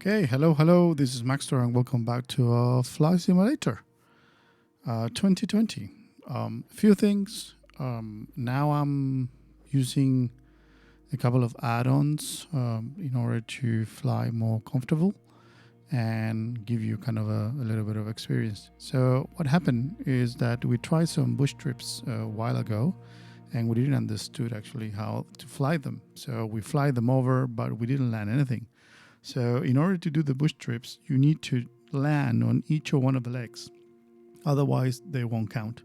Okay, hello. This is Maxtor, and welcome back to Flight Simulator 2020. Few things. Now I'm using a couple of add-ons in order to fly more comfortable and give you kind of a little bit of experience. So what happened is that we tried some bush trips a while ago, and we didn't understood actually how to fly them. So we fly them over, but we didn't land anything. So in order to do the bush trips, you need to land on each one of the legs. Otherwise, they won't count.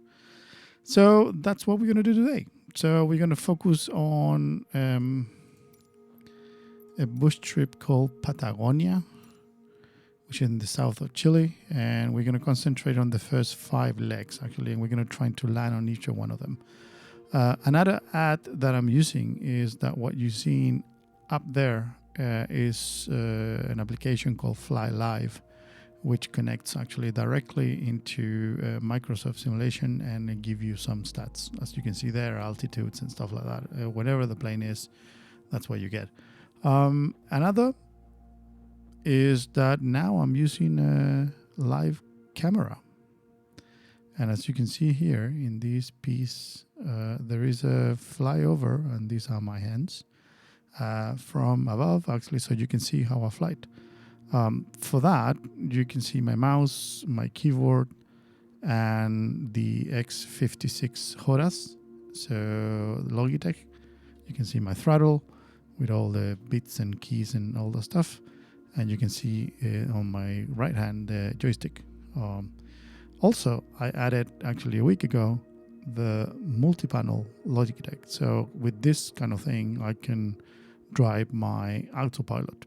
So that's what we're going to do today. So we're going to focus on a bush trip called Patagonia, which is in the south of Chile. And we're going to concentrate on the first 5 legs, actually. And we're going to try to land on each one of them. Another ad that I'm using is that what you're seeing up there is an application called Fly Live, which connects actually directly into Microsoft Simulation and it give you some stats. As you can see there, altitudes and stuff like that. Whatever the plane is, that's what you get. Another is that now I'm using a live camera. And as you can see here in this piece, there is a flyover, and these are my hands. From above, actually, so you can see how I fly. For that, you can see my mouse, my keyboard, and the X56 Horas, so Logitech. You can see my throttle with all the bits and keys and all the stuff. And you can see on my right hand the joystick. Also, I added actually a week ago the multi-panel Logitech. So with this kind of thing, I can drive my autopilot,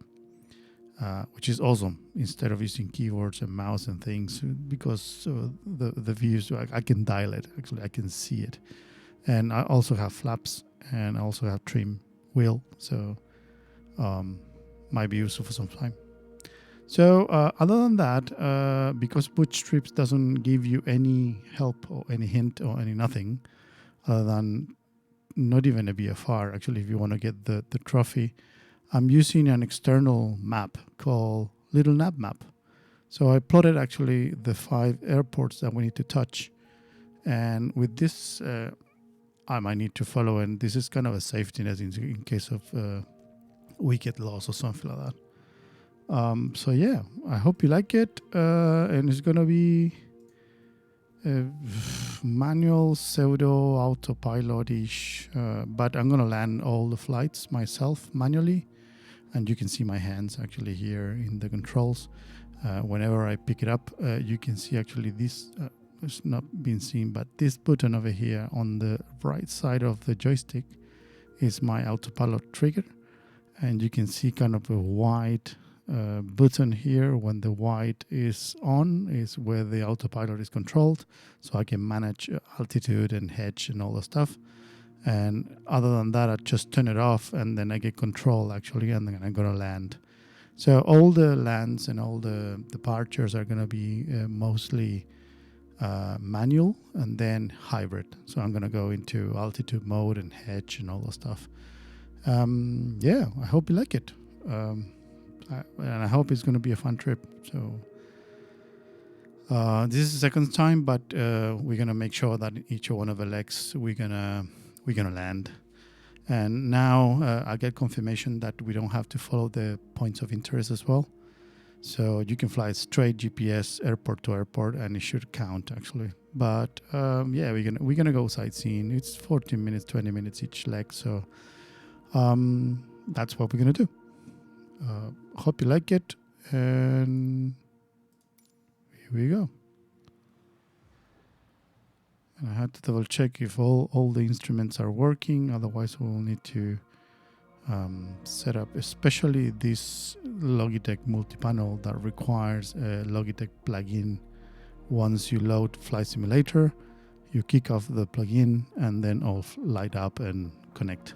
which is awesome, instead of using keyboards and mouse and things, because the views, I can dial it, actually I can see it. And I also have flaps and I also have trim wheel, so might be useful for some time. So other than that, because bush trips doesn't give you any help or any hint or any nothing other than not even a BFR, actually, if you want to get the trophy, I'm using an external map called Little Nav Map. So I plotted actually the 5 airports that we need to touch. And with this, I might need to follow, and this is kind of a safety net in case of we get lost or something like that. So yeah, I hope you like it. And it's going to be manual pseudo autopilot-ish, but I'm gonna land all the flights myself manually, and you can see my hands actually here in the controls. Whenever I pick it up, you can see actually this it's not been seen, but this button over here on the right side of the joystick is my autopilot trigger, and you can see kind of a white button here. When the white is on is where the autopilot is controlled, so I can manage altitude and hedge and all the stuff. And other than that, I just turn it off and then I get control actually, and then I'm gonna land. So all the lands and all the departures are gonna be mostly manual and then hybrid. So I'm gonna go into altitude mode and hedge and all the stuff. Yeah, I hope you like it. And I hope it's going to be a fun trip. So this is the second time, but we're going to make sure that each one of the legs we're gonna land. And now I get confirmation that we don't have to follow the points of interest as well. So you can fly straight GPS airport to airport, and it should count actually. But yeah, we're gonna go sightseeing. It's 14 minutes, 20 minutes each leg. So that's what we're gonna do. Hope you like it, and here we go. And I had to double check if all the instruments are working, otherwise we'll need to set up especially this Logitech multi-panel that requires a Logitech plugin. Once you load Flight Simulator, you kick off the plugin and then all light up and connect.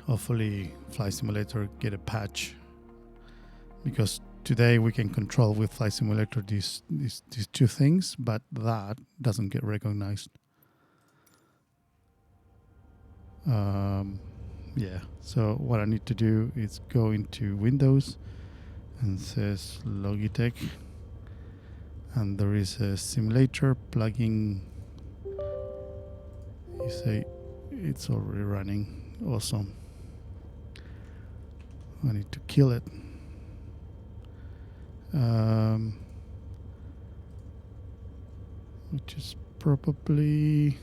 Hopefully Flight Simulator get a patch, because today we can control with Flight Simulator these 2 things, but that doesn't get recognized. yeah, so what I need to do is go into Windows and says Logitech, and there is a simulator plugin. You say it's already running. Awesome. I need to kill it. Which is probably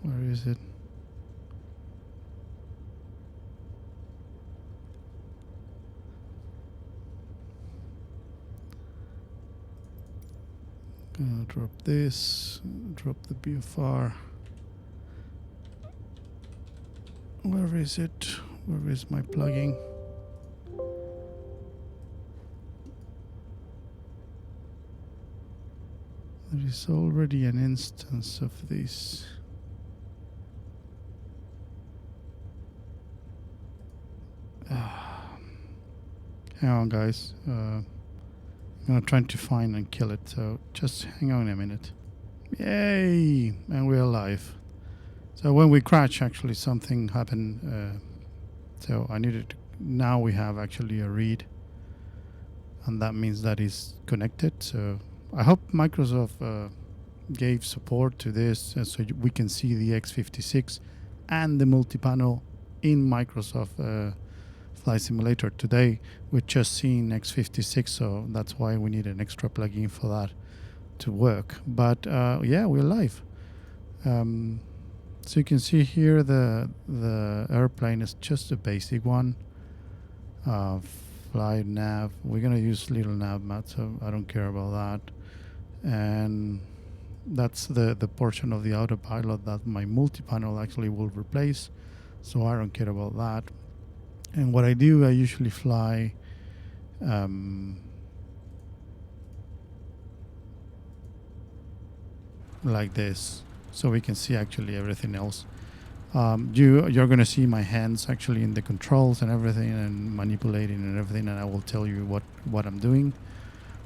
where is it? Gonna drop this, drop the BFR. Where is it? Where is my plugin? There is already an instance of this. Hang on, guys. I'm gonna try to find and kill it, so just hang on a minute. Yay! And we're alive. So when we crash, actually something happened. So I needed to, now we have actually a read, and that means that is connected. So I hope Microsoft gave support to this, so we can see the x56 and the multi-panel in Microsoft Flight Simulator. Today we're just seeing x56, so that's why we need an extra plugin for that to work. But yeah, we're live. So you can see here the airplane is just a basic one. Flight nav. We're gonna use little nav mat, so I don't care about that. And that's the portion of the autopilot that my multi-panel actually will replace, so I don't care about that. And what I do, I usually fly like this, so we can see actually everything else. You're going to see my hands actually in the controls and everything, and manipulating and everything, and I will tell you what I'm doing.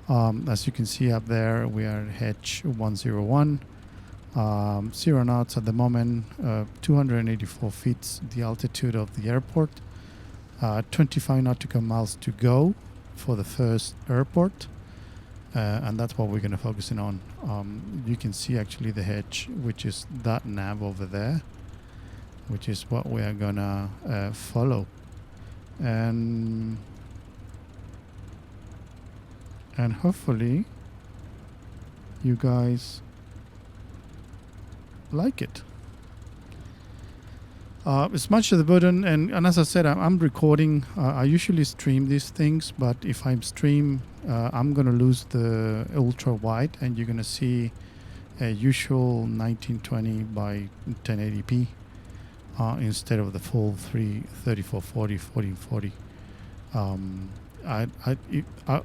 As you can see up there, we are Hedge 101, 0 knots at the moment, 284 feet the altitude of the airport, 25 nautical miles to go for the first airport, and that's what we're going to focus in on. You can see actually the hedge, which is that nav over there, which is what we are going to follow. And hopefully you guys like it. Smash the button, and as I said, I'm recording. I usually stream these things, but if I stream, I'm gonna lose the ultra wide, and you're gonna see a usual 1920 by 1080p instead of the full 3440, 1440.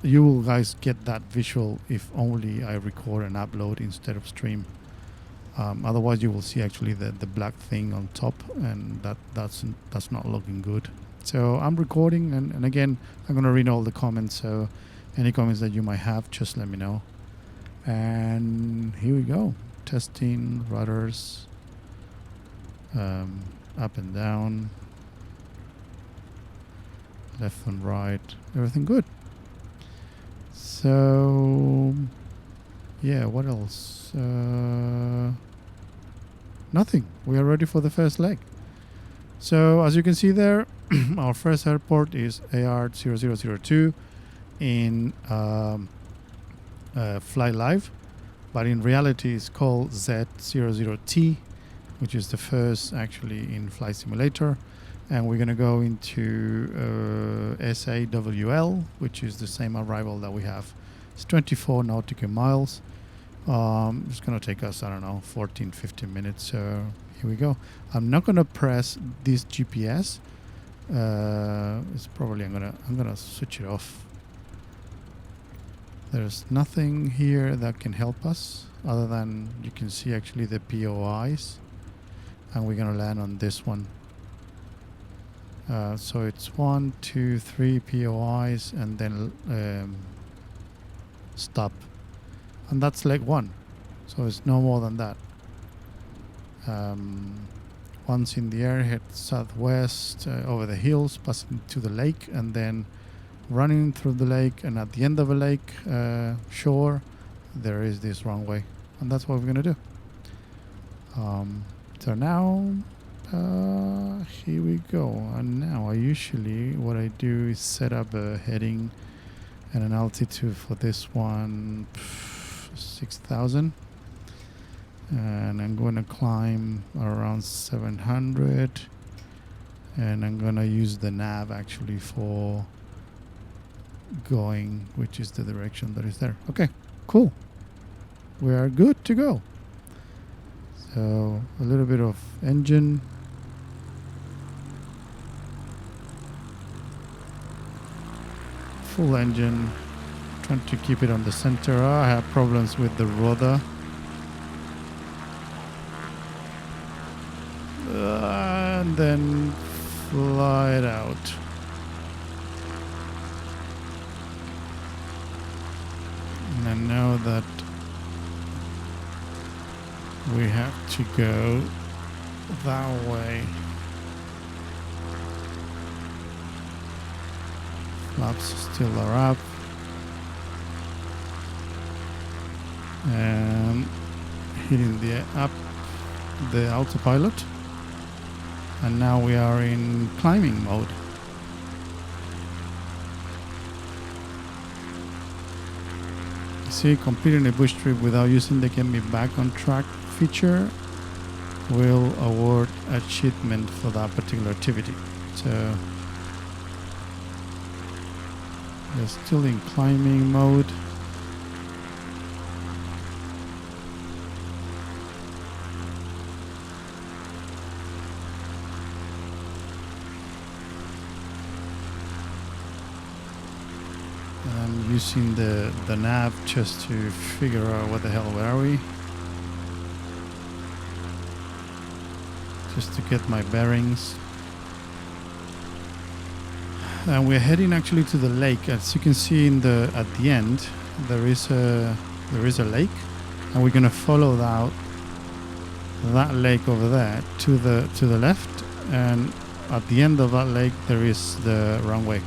You will guys get that visual if only I record and upload instead of stream. Otherwise you will see actually the black thing on top, and that's not looking good. So I'm recording, and again, I'm going to read all the comments, so any comments that you might have, just let me know. And here we go. Testing rudders, up and down, left and right, everything good. So yeah, what else? Nothing. We are ready for the first leg. So as you can see there, our first airport is AR0002 in Fly Live, but in reality it's called Z00T, which is the first actually in Flight Simulator. And we're going to go into SAWL, which is the same arrival that we have. It's 24 nautical miles. It's going to take us, I don't know, 14-15 minutes. So here we go. I'm not going to press this GPS. It's probably I'm gonna switch it off. There's nothing here that can help us other than you can see actually the POIs, and we're going to land on this one. So it's 1, 2, 3 POIs, and then stop, and that's leg 1. So it's no more than that. Once in the air, head southwest over the hills, passing to the lake, and then running through the lake. And at the end of the lake shore, there is this runway, and that's what we're gonna do. So now, here we go. And now what I do is set up a heading and an altitude for this one, 6,000. And I'm going to climb around 700, and I'm going to use the nav actually for going, which is the direction that is there. Okay, cool. We are good to go. So a little bit of engine. Full engine. Trying to keep it on the center. I have problems with the rudder. And then fly it out. And I know that we have to go that way. Flaps still are up. And hitting the autopilot. And now we are in climbing mode. See, completing a bush trip without using the get me back on track feature will award achievement for that particular activity. So we're still in climbing mode. I'm using the nav just to figure out what the hell, where are we? Just to get my bearings. And we're heading actually to the lake. As you can see at the end, there is a lake, and we're gonna follow that lake over there to the left, and at the end of that lake there is the runway.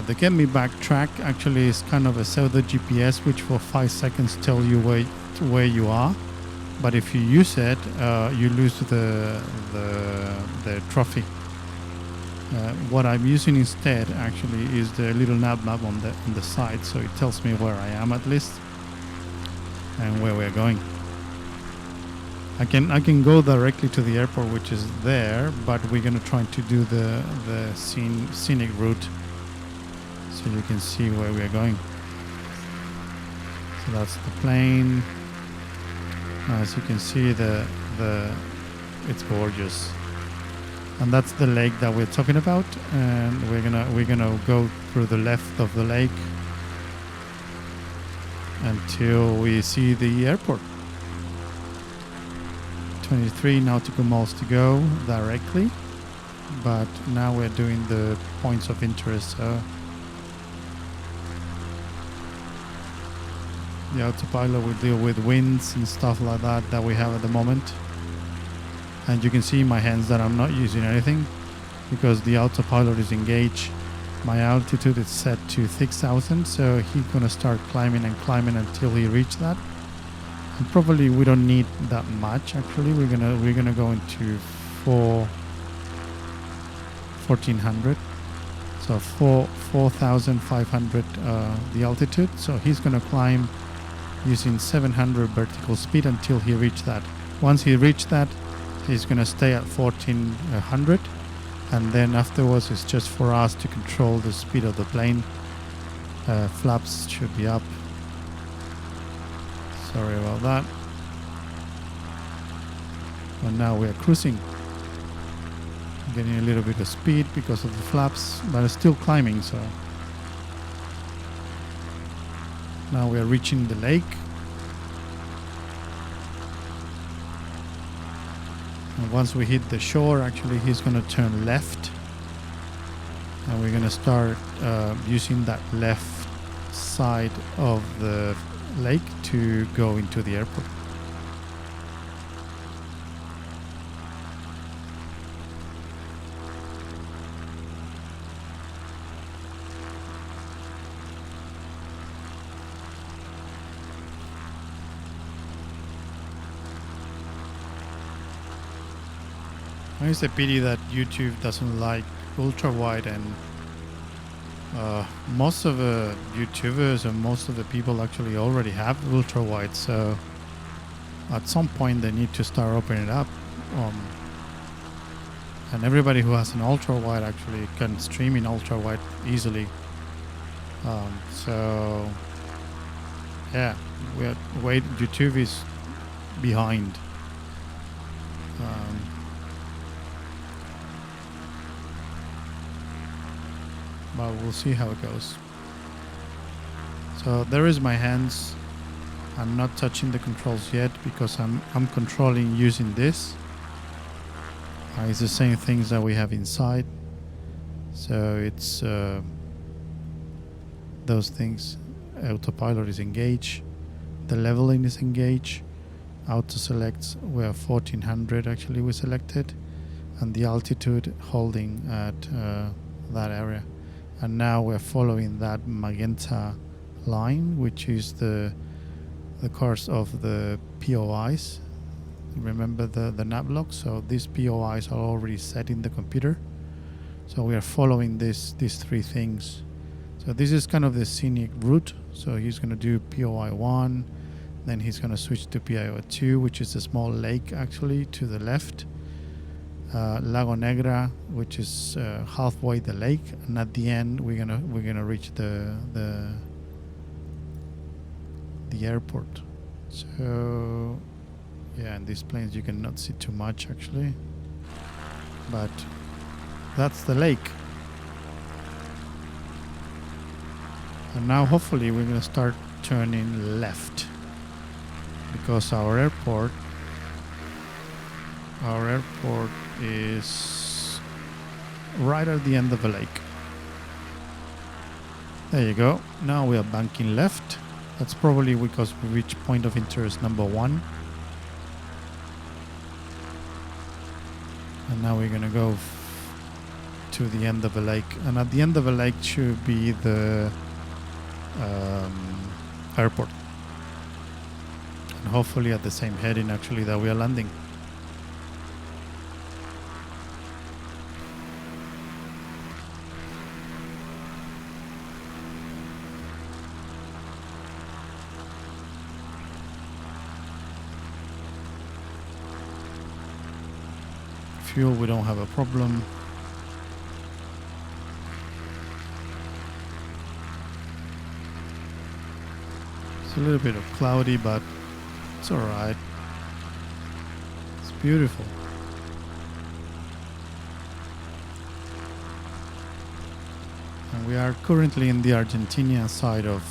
The get me back track actually is kind of a pseudo GPS, which for 5 seconds tell you where you are. But if you use it, you lose the trophy. What I'm using instead actually is the little nav map on the side, so it tells me where I am at least and where we're going. I can go directly to the airport, which is there, but we're gonna try to do the scenic route, so you can see where we're going. So that's the plane. As you can see, it's gorgeous, and that's the lake that we're talking about. And we're gonna go through the left of the lake until we see the airport. 23 nautical miles to go directly, but now we're doing the points of interest. The autopilot will deal with winds and stuff like that we have at the moment. And you can see in my hands that I'm not using anything because the autopilot is engaged. My altitude is set to 6,000, so he's gonna start climbing and climbing until he reaches that. And probably we don't need that much actually. We're gonna go into 1400. So 4,500 the altitude. So he's gonna climb using 700 vertical speed until he reaches that. Once he reaches that, he's going to stay at 1400, and then afterwards it's just for us to control the speed of the plane. Flaps should be up. Sorry about that. And now we're cruising. Getting a little bit of speed because of the flaps, but it's still climbing, so now we are reaching the lake. And once we hit the shore, actually he's going to turn left. And we're going to start using that left side of the lake to go into the airport. It's a pity that YouTube doesn't like ultra wide, and most of the YouTubers and most of the people actually already have ultra wide. So at some point they need to start opening it up, and everybody who has an ultra wide actually can stream in ultra wide easily. So yeah, YouTube is behind. But we'll see how it goes. So there is my hands. I'm not touching the controls yet because I'm controlling using this. It's the same things that we have inside. So it's those things. Autopilot is engaged. The leveling is engaged. Auto selects, we are 1400 actually we selected, and the altitude holding at that area. And now we're following that magenta line, which is the course of the POIs. Remember the nav log? So these POIs are already set in the computer. So we are following these three things. So this is kind of the scenic route. So he's going to do POI 1, then he's going to switch to POI 2, which is a small lake actually to the left. Lago Negra, which is halfway the lake, and at the end we're gonna reach the airport. So yeah, in these planes you cannot see too much actually, but that's the lake. And now hopefully we're gonna start turning left, because our airport is right at the end of the lake. There you go. Now we are banking left. That's probably because we reached point of interest number 1. And now we're gonna go to the end of the lake. And at the end of the lake should be the airport. And hopefully at the same heading actually that we are landing. Fuel, we don't have a problem. It's a little bit of cloudy, but it's alright. It's beautiful. And we are currently in the Argentinian side of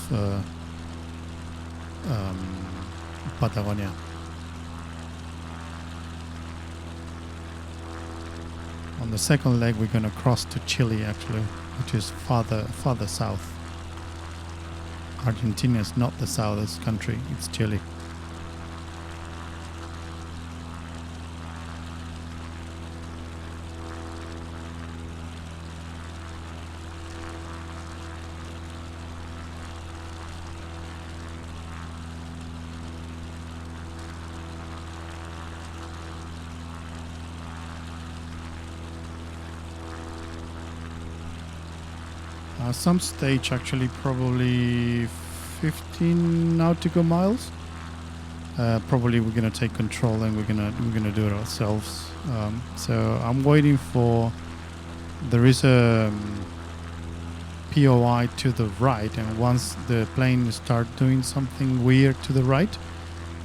Patagonia. On the second leg, we're going to cross to Chile, actually, which is farther south. Argentina is not the southern country, it's Chile. Some stage actually probably 15 nautical miles. Probably we're gonna take control and we're gonna do it ourselves. So I'm waiting for. There is a POI to the right, and once the plane start doing something weird to the right,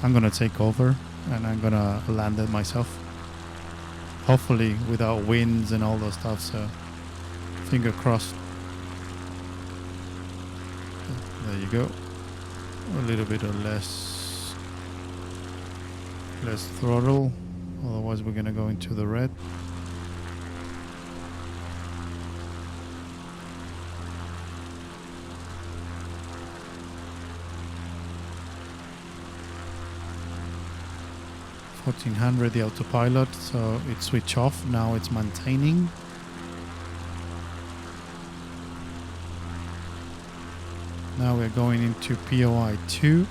I'm gonna take over and I'm gonna land it myself. Hopefully without winds and all those stuff. So finger crossed. There you go. A little bit of less throttle, otherwise we're gonna go into the red. 1400 the autopilot, so it switched off. Now it's maintaining. Now we're going into POI 2.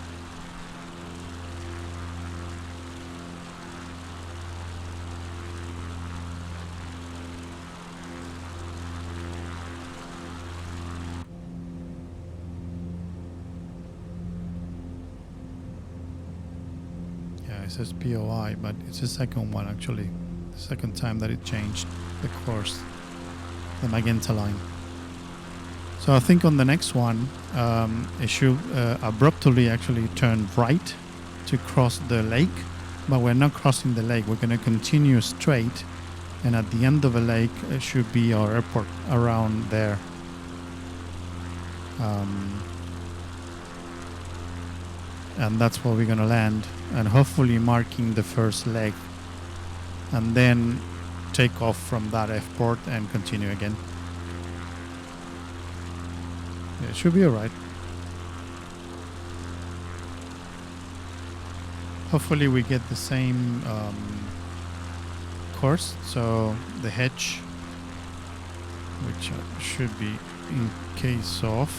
It says POI, but it's the second one actually. The second time that it changed the course, the magenta line. So I think on the next one, it should abruptly actually turn right to cross the lake, but we're not crossing the lake. We're going to continue straight, and at the end of the lake, it should be our airport around there. And that's where we're going to land, and hopefully marking the first leg, and then take off from that airport and continue again. Yeah, it should be alright. Hopefully we get the same course, so the hedge, which should be in case of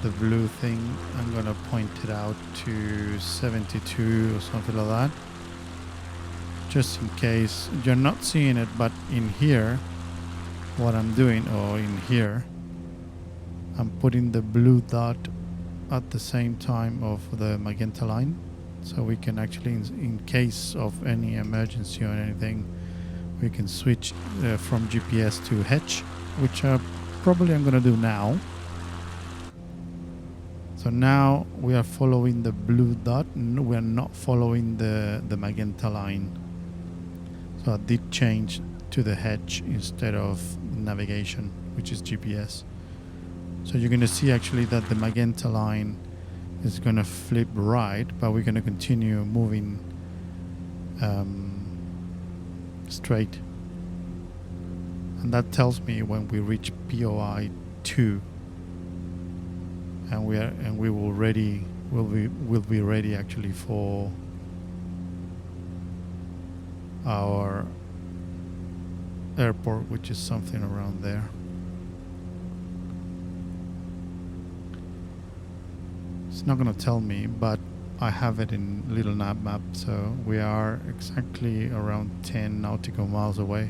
the blue thing, I'm gonna point it out to 72 or something like that, just in case you're not seeing it. But in here, what I'm doing, or in here, I'm putting the blue dot at the same time of the magenta line, so we can actually, in case of any emergency or anything, we can switch from GPS to hedge, which probably I'm gonna do now. So now we are following the blue dot, we are not following the magenta line. So I did change to the hedge instead of navigation, which is GPS. So you're going to see actually that the magenta line is going to flip right, but we're going to continue moving straight. And that tells me when we reach POI 2. And we will be ready actually for our airport, which is something around there. It's not going to tell me, but I have it in little nav map, so we are exactly around 10 nautical miles away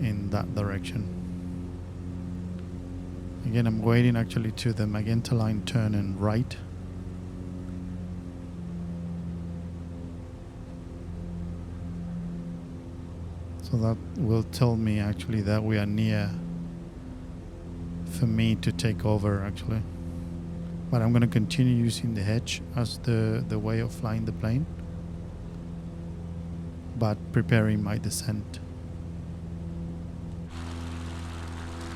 in that direction. Again, I'm waiting actually to the magenta line turn and right. So that will tell me actually that we are near for me to take over actually. But I'm going to continue using the hedge as the way of flying the plane, but preparing my descent.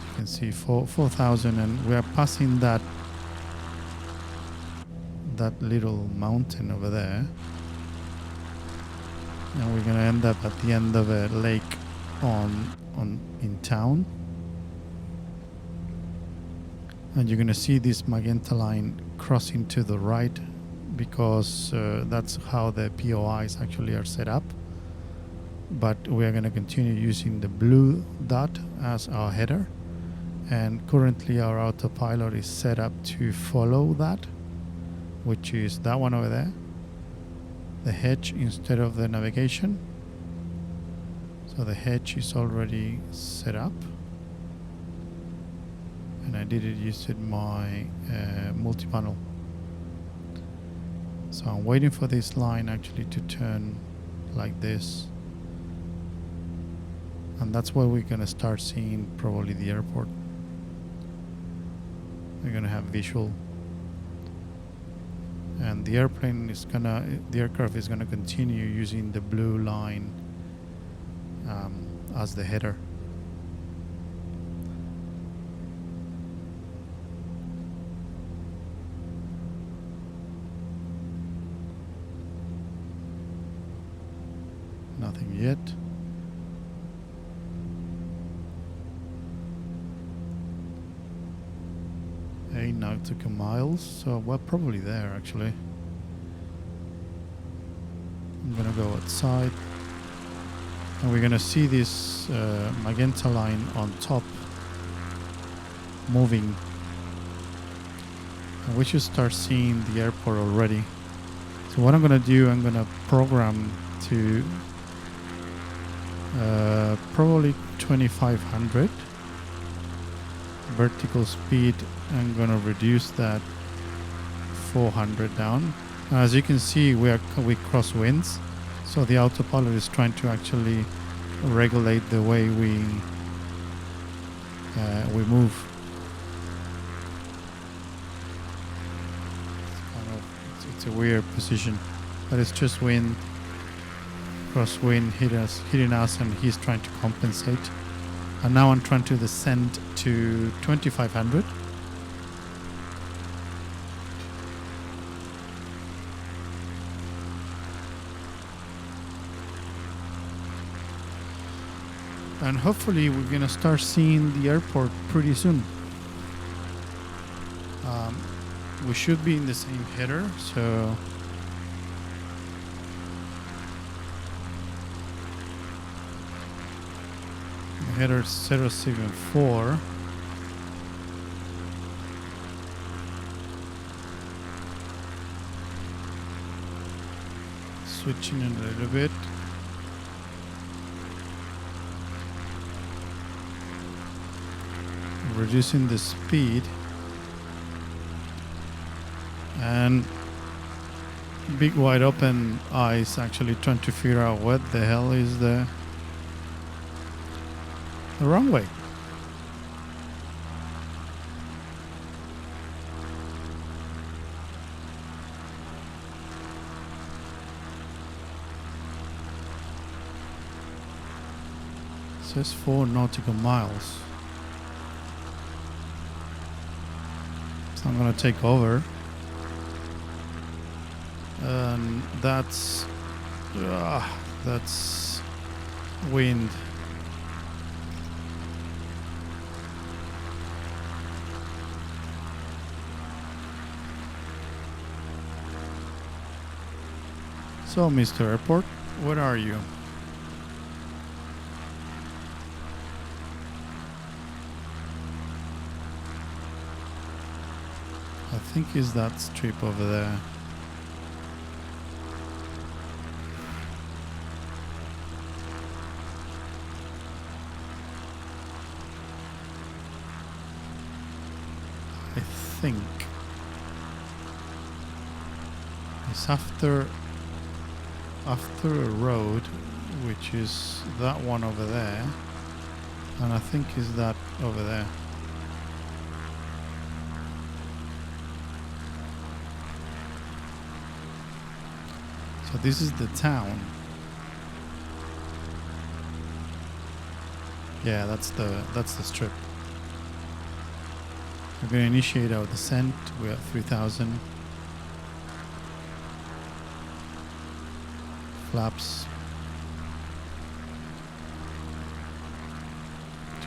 You can see 4,000, and we are passing that little mountain over there, and we're going to end up at the end of a lake in town. And you're going to see this magenta line crossing to the right, because that's how the POIs actually are set up. But we are going to continue using the blue dot as our header. And currently our autopilot is set up to follow that, which is that one over there, the hedge instead of the navigation. So the hedge is already set up, and I did it using my multi-panel. So I'm waiting for this line actually to turn like this, and that's where we're going to start seeing probably the airport. We're going to have visual, and the aircraft is going to continue using the blue line as the header. Nothing yet. 8 nautical miles, so we're probably there actually. I'm gonna go outside, and we're gonna see this magenta line on top moving, and we should start seeing the airport already. So what I'm gonna do, I'm gonna program to probably 2500 vertical speed. I'm gonna reduce that 400 down. As you can see, we cross winds, so the autopilot is trying to actually regulate the way we move. It's a weird position, but it's just wind, crosswind hitting us, and he's trying to compensate. And now I'm trying to descend to 2500. And hopefully we're gonna start seeing the airport pretty soon. We should be in the same header, so header 074. Switching it a little bit. Reducing the speed, and big wide open eyes actually trying to figure out what the hell is the runway. It says 4 nautical miles. So I'm gonna take over, and that's wind. So, Mr. Airport, where are you? I think it's that strip over there. I think it's after a road, which is that one over there, and I think is that over there. So this is the town. Yeah, that's the strip. We're going to initiate our descent. We're at 3000. Flaps.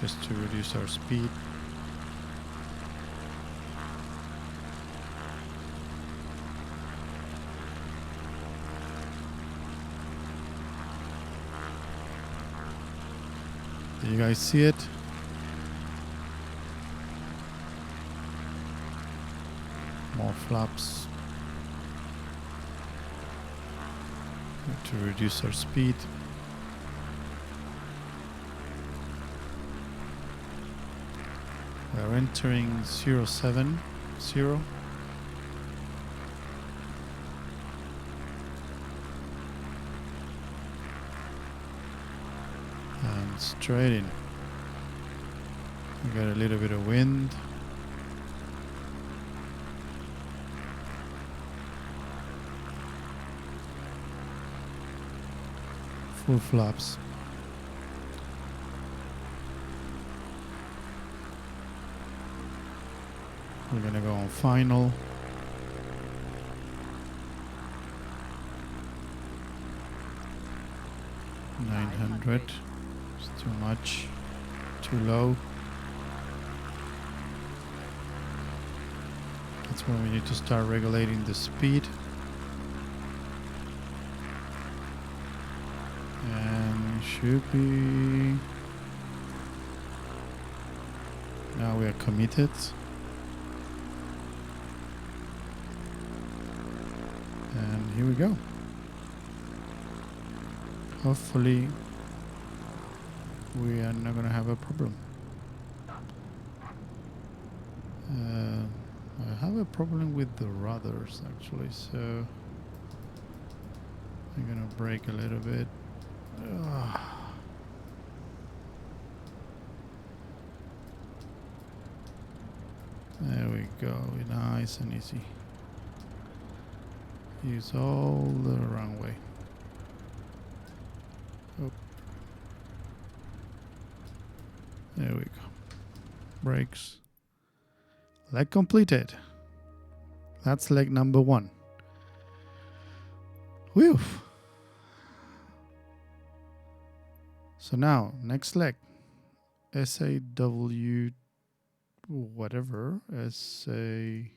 Just to reduce our speed. Do you guys see it? More flaps to reduce our speed. We are entering 070. And straight in. We got a little bit of wind. Full flaps. We're gonna go on final. $900. It's too much. Too low. That's when we need to start regulating the speed. should be. Now we are committed. And here we go. Hopefully we are not going to have a problem. I have a problem with the rudders actually, so I'm going to brake a little bit. There we go, nice and easy. Use all the runway. Oh. There we go. Brakes. Leg completed. That's leg number 1. Whew. So now, next leg. SAW whatever. SAWL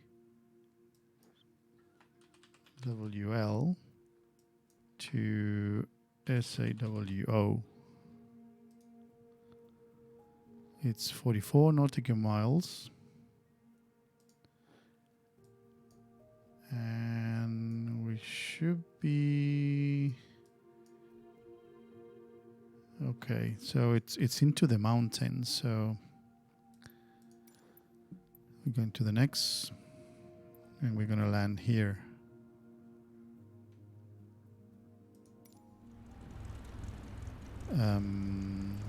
to SAWO. It's 44 nautical miles. And we should be okay. So it's into the mountains. So we're going to the next, and we're going to land here.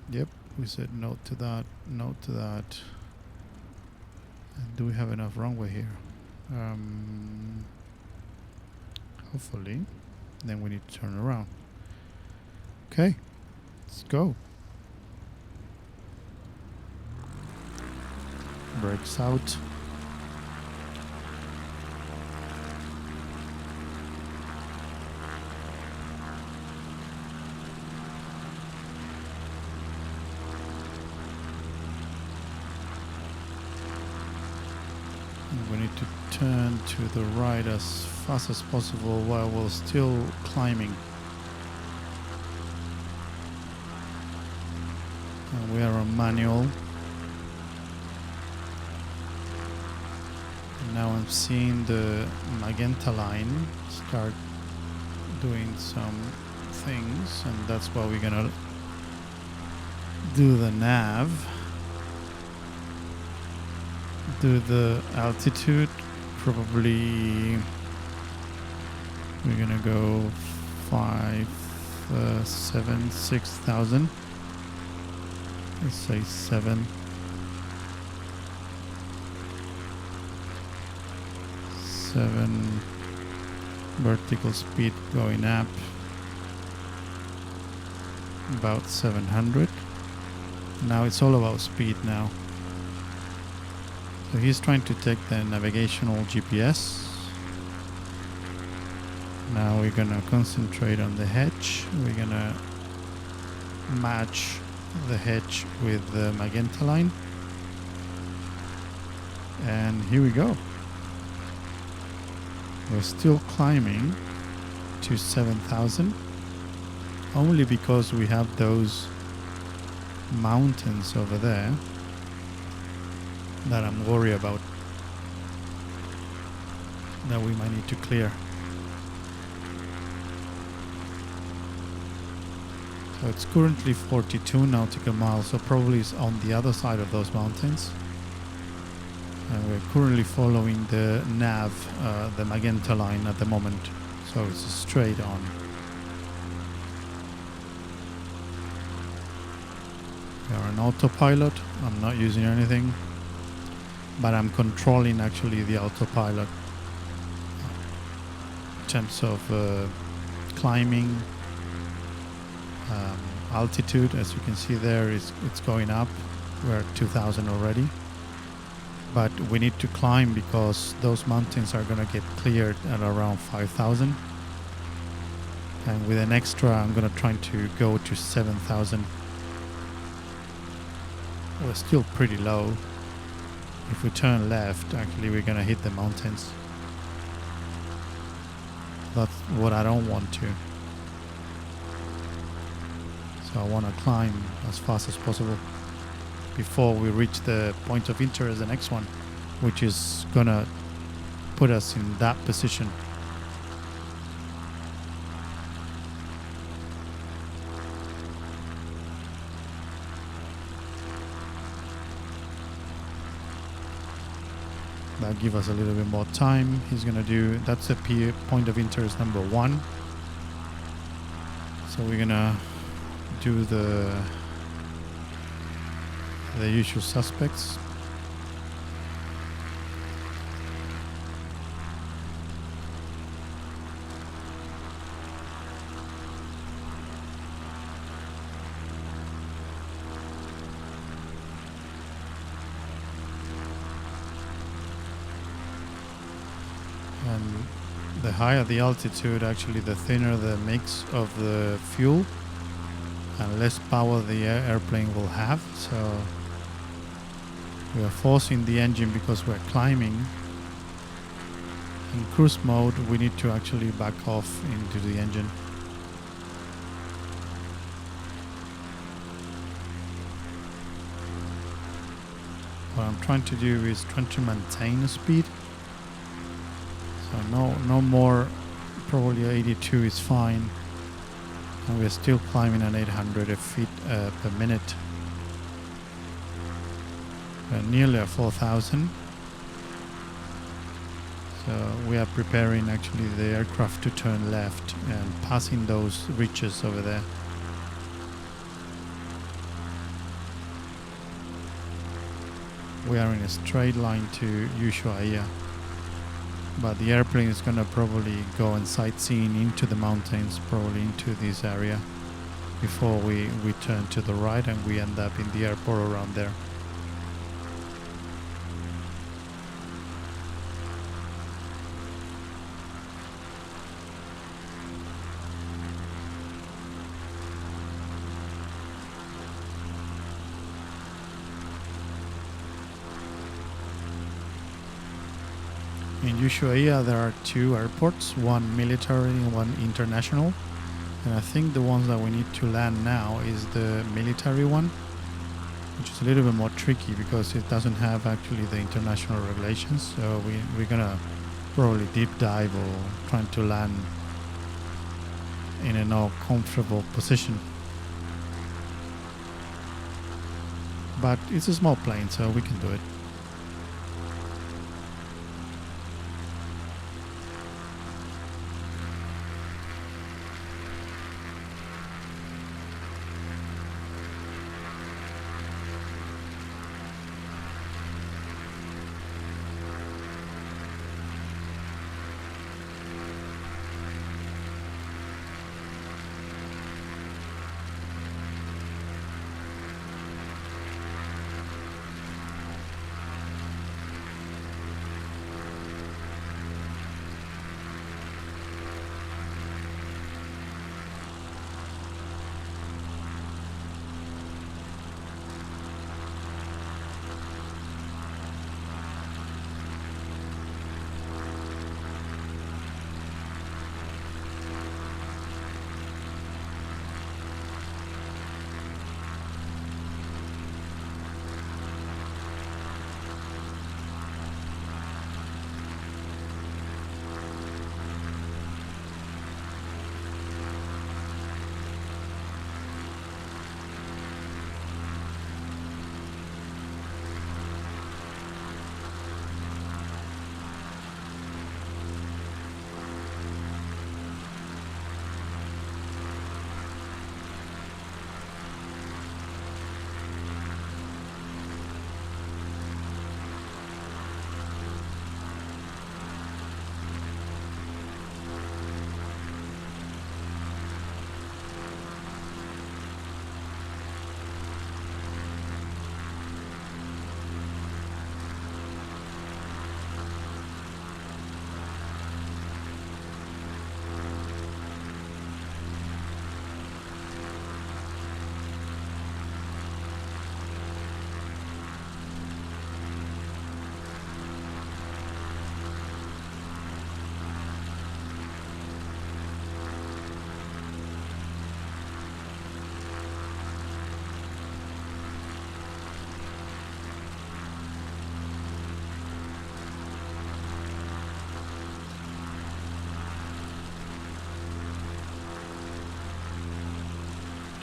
Yep, we said no to that, no to that. And do we have enough runway here? Hopefully. Then we need to turn around. Okay, let's go. Brakes out. We need to turn to the right as fast as possible while we're still climbing. And we are on manual. And now I'm seeing the magenta line start doing some things, and that's why we're gonna do the nav. Do the altitude, probably we're gonna go 6,000. Let's say 7. 7 vertical speed going up, about 700. Now it's all about speed now. So he's trying to take the navigational GPS. Now we're gonna concentrate on the hedge. We're gonna match the hedge with the magenta line. And here we go. We're still climbing to 7,000. Only because we have those mountains over there that I'm worried about, that we might need to clear. So it's currently 42 nautical miles, so probably it's on the other side of those mountains. And we're currently following the nav, the magenta line at the moment, so it's straight on. We are on autopilot. I'm not using anything, but I'm controlling actually the autopilot in terms of climbing, altitude. As you can see there, it's going up. We're at 2,000 already, but we need to climb because those mountains are going to get cleared at around 5,000, and with an extra I'm going to try to go to 7,000. We're still pretty low. If we turn left, actually we're gonna hit the mountains. That's what I don't want to. So I want to climb as fast as possible before we reach the point of interest, the next one, which is gonna put us in that position. That'll give us a little bit more time. He's gonna do, that's the point of interest number 1. So we're gonna do the usual suspects. And the higher the altitude, actually the thinner the mix of the fuel and less power the airplane will have. So we are forcing the engine because we're climbing. In cruise mode, we need to actually back off into the engine. What I'm trying to do is trying to maintain the speed. So no more, probably 82 is fine. And we're still climbing at 800 feet per minute. We're nearly at 4,000. So we are preparing actually the aircraft to turn left and passing those ridges over there. We are in a straight line to Ushuaia, but the airplane is going to probably go and sightseeing into the mountains, probably into this area, before we turn to the right and we end up in the airport around there. In Ushuaia there are 2 airports, one military and one international. And I think the ones that we need to land now is the military one, which is a little bit more tricky because it doesn't have actually the international regulations. So we're gonna probably deep dive or trying to land in a more comfortable position. But it's a small plane, so we can do it.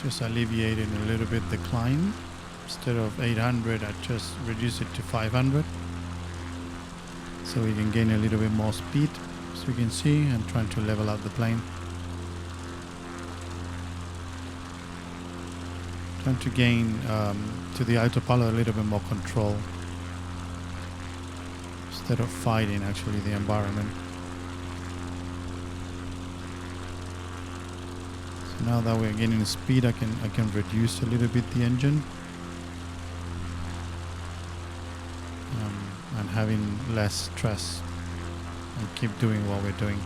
just alleviating a little bit the climb. Instead of 800, I just reduce it to 500. So we can gain a little bit more speed. As you can see, I'm trying to level out the plane. Trying to gain to the autopilot a little bit more control instead of fighting actually the environment. So now that we're gaining speed, I can reduce a little bit the engine and having less stress and keep doing what we're doing.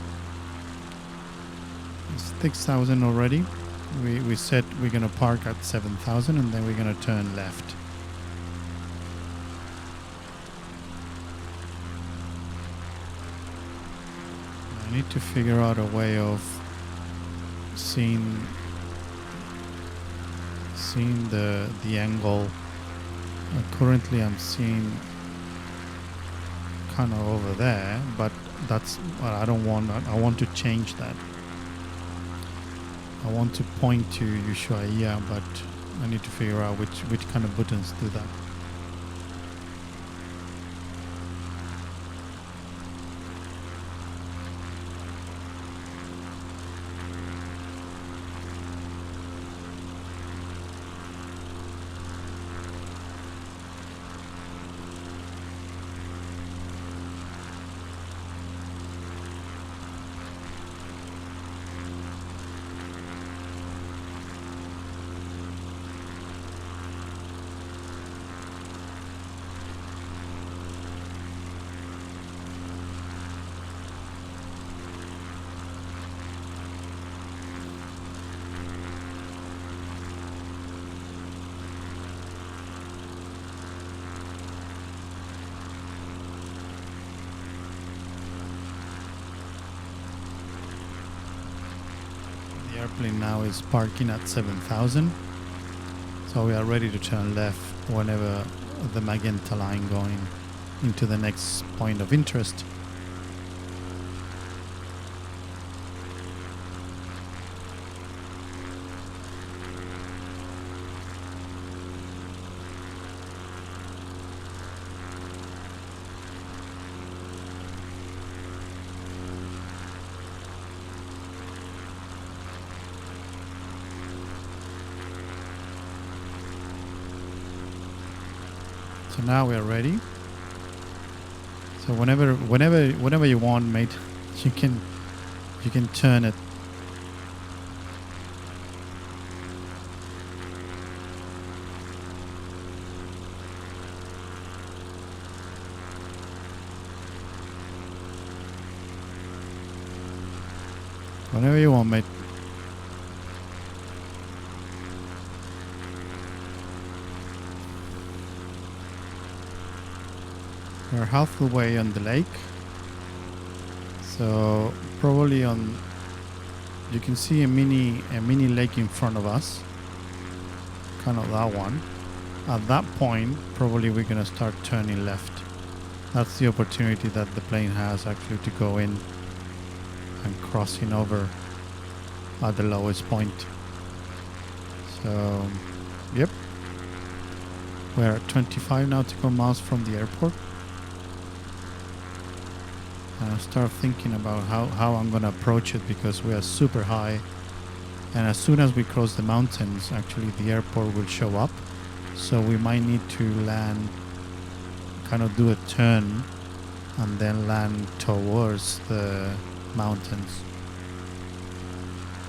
It's 6,000 already. We said we're going to park at 7,000 and then we're going to turn left. I need to figure out a way of seeing the angle. Currently I'm seeing kind of over there, but that's what I don't want. I want to change that. I want to point to Ushuaia, but I need to figure out which kind of buttons do that. The airplane now is parking at 7,000, so we are ready to turn left whenever the magenta line going into the next point of interest. So now we are ready. So whenever you want, mate, you can turn it. Whenever you want, mate. We're half the way on the lake, so probably you can see a mini lake in front of us, kind of that one. At that point, probably we're gonna start turning left. That's the opportunity that the plane has actually to go in and crossing over at the lowest point. So, yep, we're at 25 nautical miles from the airport. And I start thinking about how I'm going to approach it, because we are super high, and as soon as we cross the mountains, actually the airport will show up, so we might need to land, kind of do a turn and then land towards the mountains.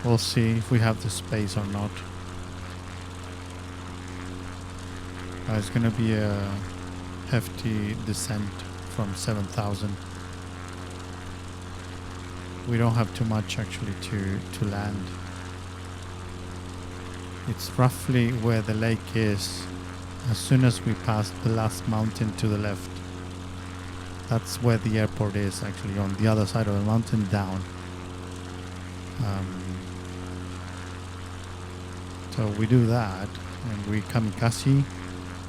We'll see if we have the space or not. It's going to be a hefty descent from 7,000. We don't have too much actually to land. It's roughly where the lake is. As soon as we pass the last mountain to the left, that's where the airport is, actually on the other side of the mountain down. So we do that and we kamikaze,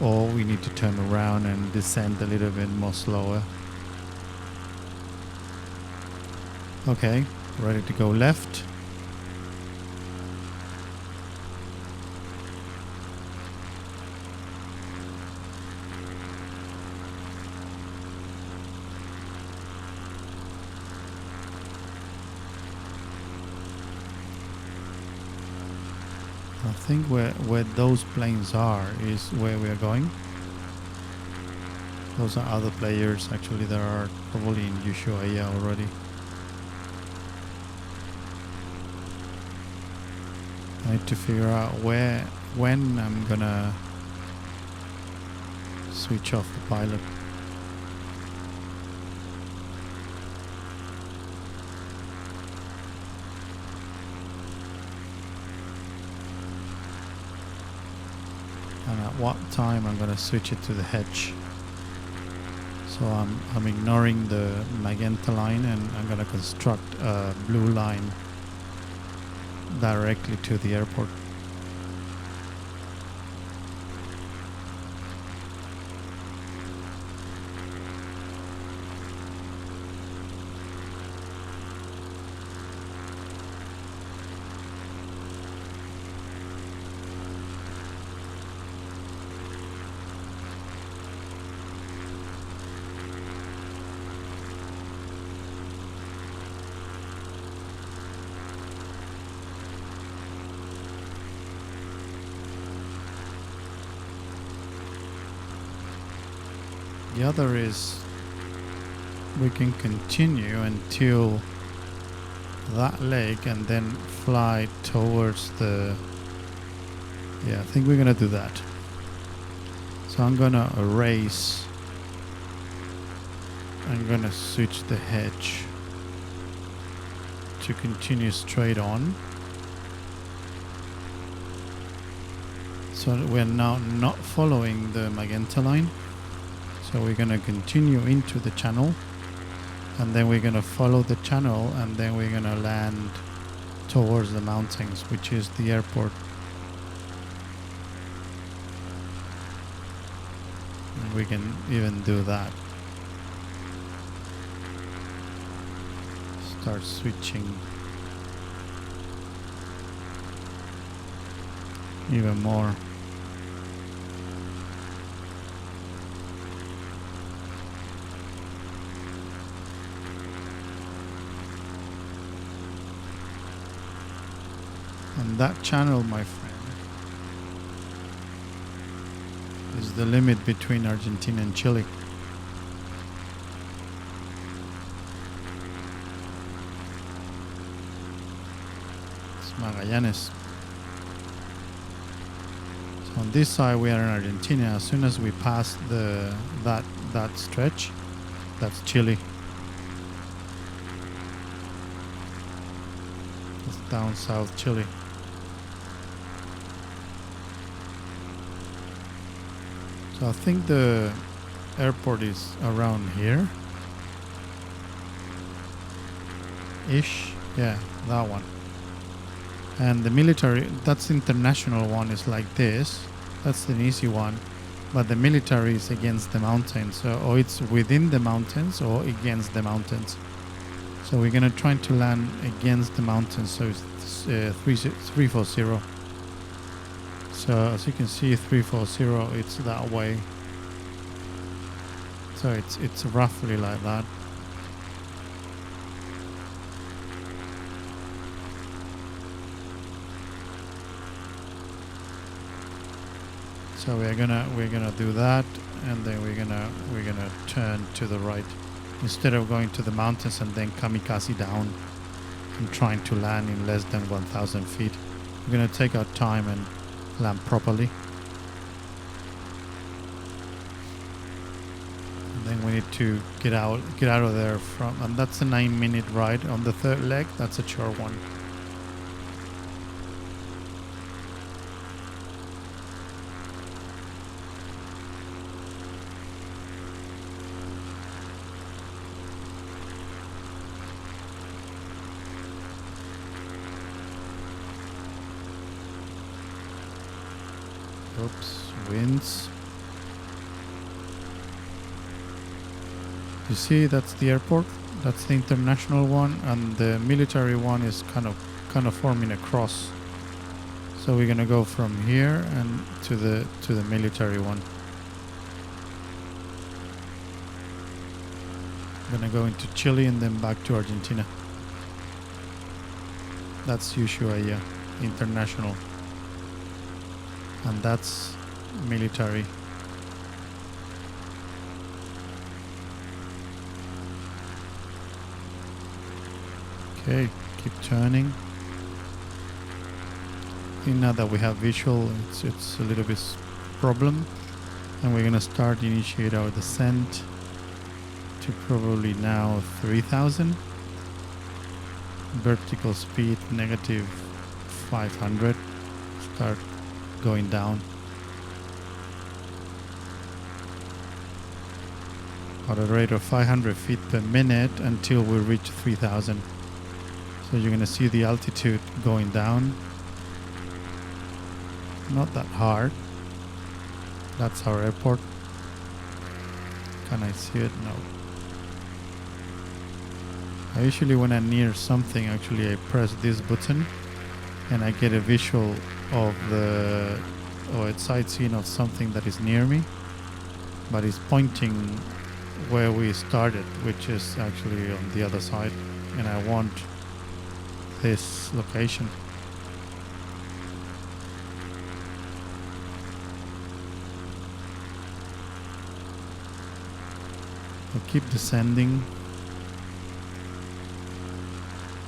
or we need to turn around and descend a little bit more slower. Okay, ready to go left. So I think where those planes are is where we are going. Those are other players actually that are probably in Ushuaia already. I need to figure out when I'm gonna switch off the pilot. And at what time I'm gonna switch it to the hedge. So I'm ignoring the magenta line and I'm gonna construct a blue line directly to the airport. The other is we can continue until that lake and then fly towards the... Yeah, I think we're gonna do that. So I'm gonna erase. I'm gonna switch the hedge to continue straight on. So we're now not following the magenta line. So we're going to continue into the channel and then we're going to follow the channel and then we're going to land towards the mountains, which is the airport. And we can even do that. Start switching even more. And that channel, my friend, is the limit between Argentina and Chile. It's Magallanes. So on this side we are in Argentina. As soon as we pass that stretch, that's Chile. It's down south Chile. So I think the airport is around here ish. Yeah, that one. And the military, that's the international one, is like this. That's an easy one. But the military is against the mountains. So, or it's within the mountains or against the mountains. So we're gonna try to land against the mountains. So it's 340. So as you can see, 340, it's that way. So it's roughly like that. So we're gonna do that, and then we're gonna turn to the right instead of going to the mountains and then kamikaze down and trying to land in less than 1,000 feet. We're gonna take our time and land properly. And then we need to get out of there from, and that's a 9-minute ride on the third leg. That's a short one. Oops, winds. You see, that's the airport. That's the international one, and the military one is kind of forming a cross. So we're gonna go from here and to the military one. I'm gonna go into Chile and then back to Argentina. That's Ushuaia International. and that's military. Okay, keep turning. I think now that we have visual, it's a little bit problem, and we're gonna start initiate our descent to probably now 3000. Vertical speed negative 500. Start going down. At a rate of 500 feet per minute until we reach 3000. So you're gonna see the altitude going down. Not that hard. That's our airport. Can I see it? No. I usually, when I'm near something, actually I press this button and I get a visual of the sightseeing of something that is near me, but it's pointing where we started, which is actually on the other side, and I want this location. I keep descending,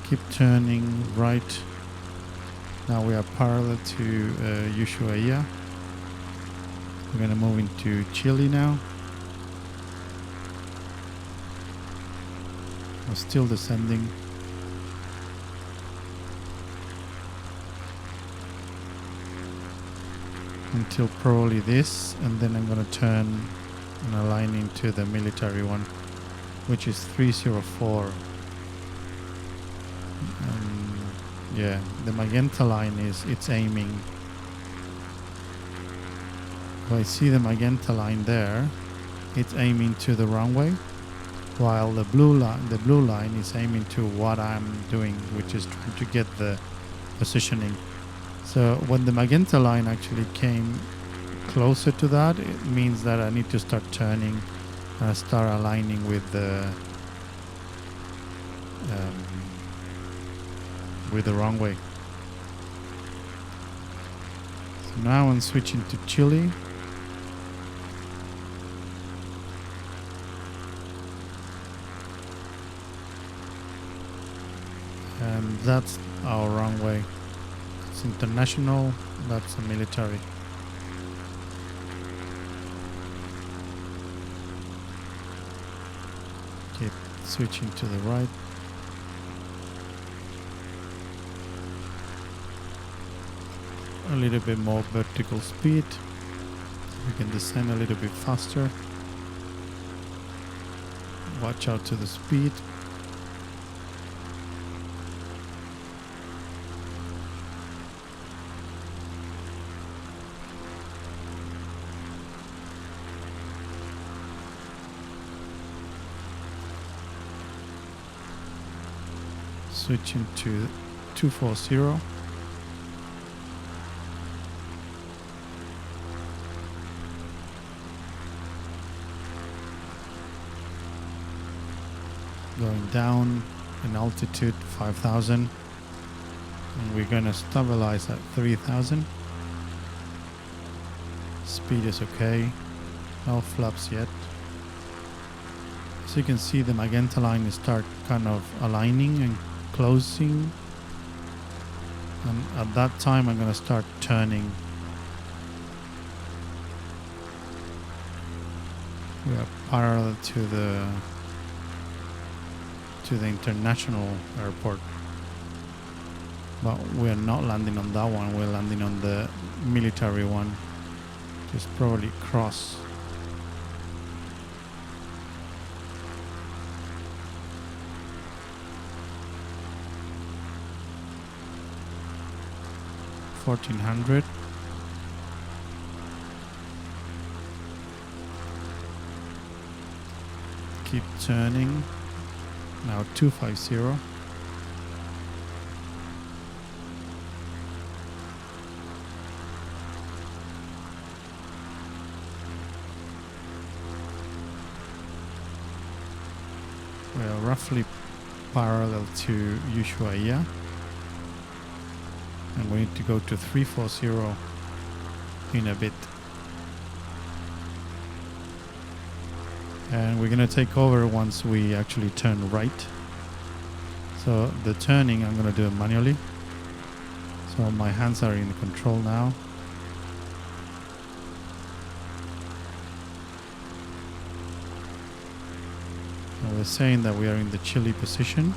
keep turning right. Now we are parallel to Ushuaia. We're going to move into Chile now. We're still descending. Until probably this, and then I'm going to turn and align into the military one, which is 304. Yeah, the magenta line it's aiming. If I see the magenta line there, it's aiming to the runway, while the blue line is aiming to what I'm doing, which is trying to get the positioning. So when the magenta line actually came closer to that, it means that I need to start turning and start aligning with the runway. So now I'm switching to Chile. And that's our runway. It's international, that's a military. Keep switching to the right. A little bit more vertical speed. We can descend a little bit faster. Watch out to the speed. Switching to 240. Going down in altitude 5,000, and we're gonna stabilize at 3,000. Speed is okay, no flaps yet. So you can see the magenta line is start kind of aligning and closing, and at that time I'm gonna start turning. We are parallel to the international airport, but we're not landing on that one, we're landing on the military one. Just probably cross. $1,400. Keep turning. Now 250. We are roughly parallel to Ushuaia, and we need to go to 340. in a bit. And we're gonna take over once we actually turn right. So the turning, I'm gonna do it manually. So my hands are in control now. And we're saying that we are in the Chile position.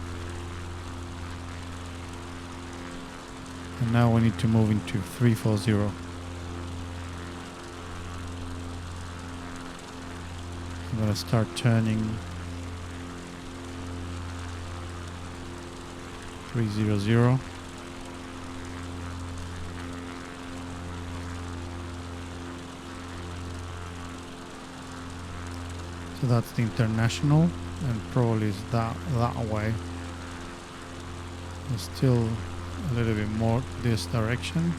And now we need to move into 340. I'm gonna start turning 300. So that's the international, and probably is that way. There's still a little bit more this direction.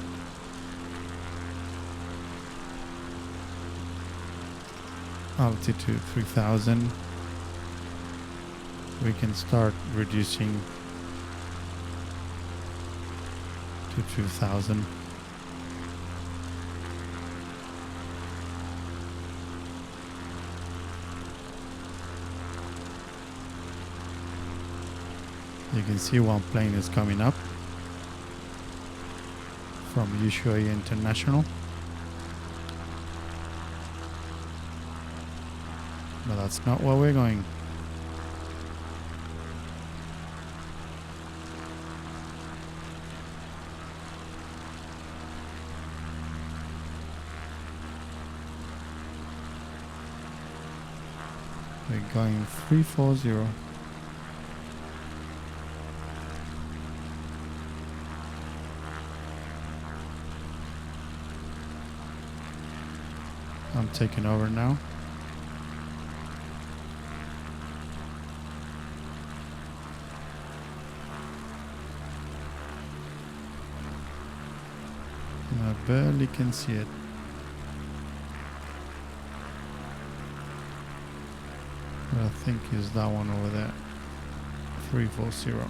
Altitude 3000. We can start reducing to 2000. You can see one plane is coming up from Ushuaia International. But that's not where we're going. We're going 340. I'm taking over now. And I barely can see it. But I think is that one over there. 340.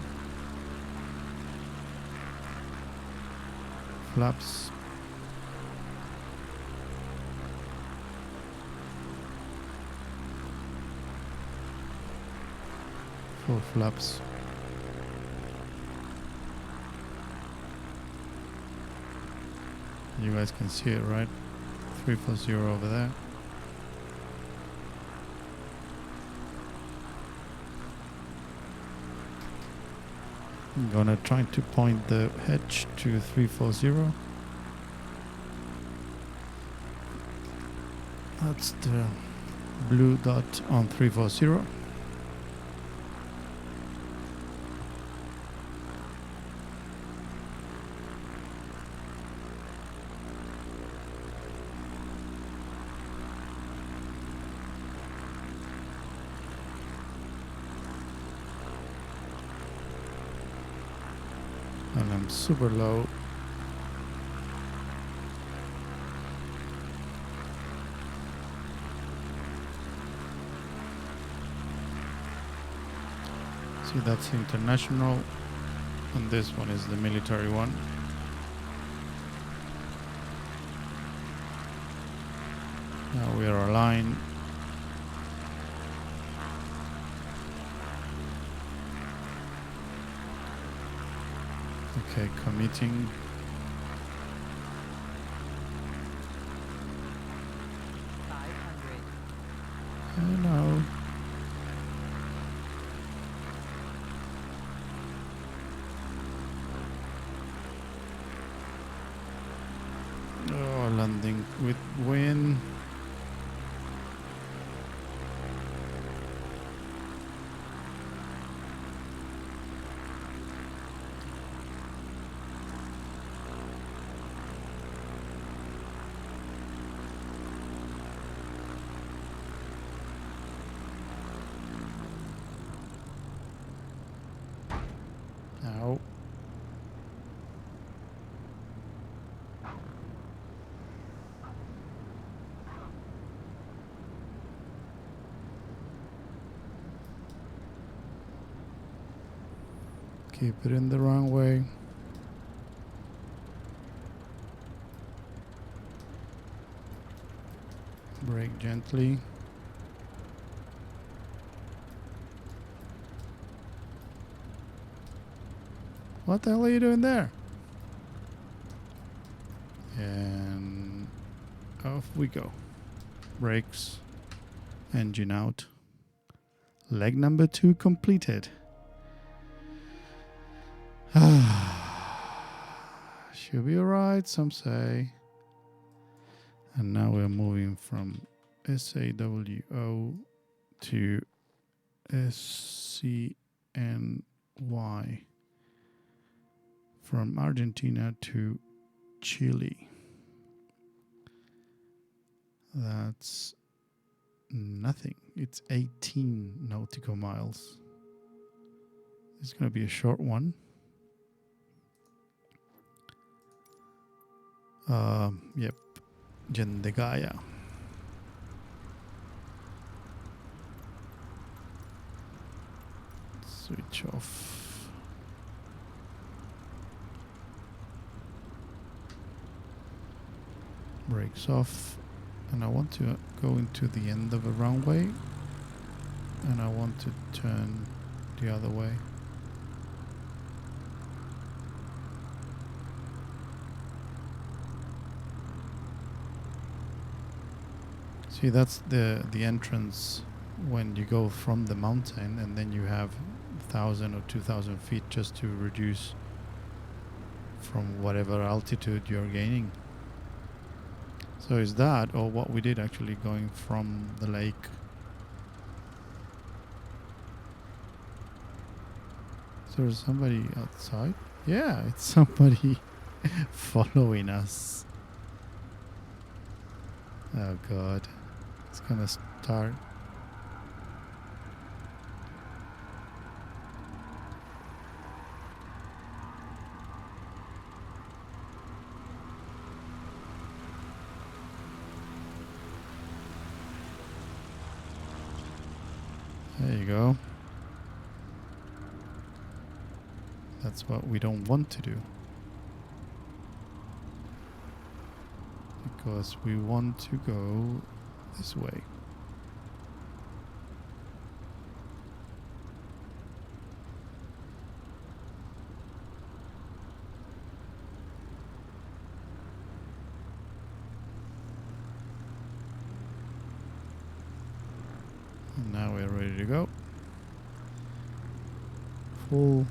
Flaps. Full flaps. You guys can see it, right? 340 over there. I'm gonna try to point the hedge to 340. That's the blue dot on 340. And I'm super low. See, that's international, and this one is the military one. Now we are aligned. Okay, committing. Hello. Oh, landing with wind. Ow. Keep it in the wrong way. Brake gently. What the hell are you doing there? And off we go. Brakes. Engine out. Leg number 2 completed. Should be alright, some say. And now we're moving from SAWO to SCNY. From Argentina to Chile. That's nothing. It's 18 nautical miles. It's going to be a short one. Yep. Jendegaya. Switch off. Brakes off. And I want to go into the end of a runway. And I want to turn the other way. See, that's the entrance when you go from the mountain, and then you have 1,000 or 2,000 feet just to reduce from whatever altitude you're gaining. So is that, or what we did actually going from the lake? So there's somebody outside? Yeah, it's somebody following us. Oh God. It's gonna start. There you go. That's what we don't want to do. Because we want to go this way. And now we're ready to go. Full.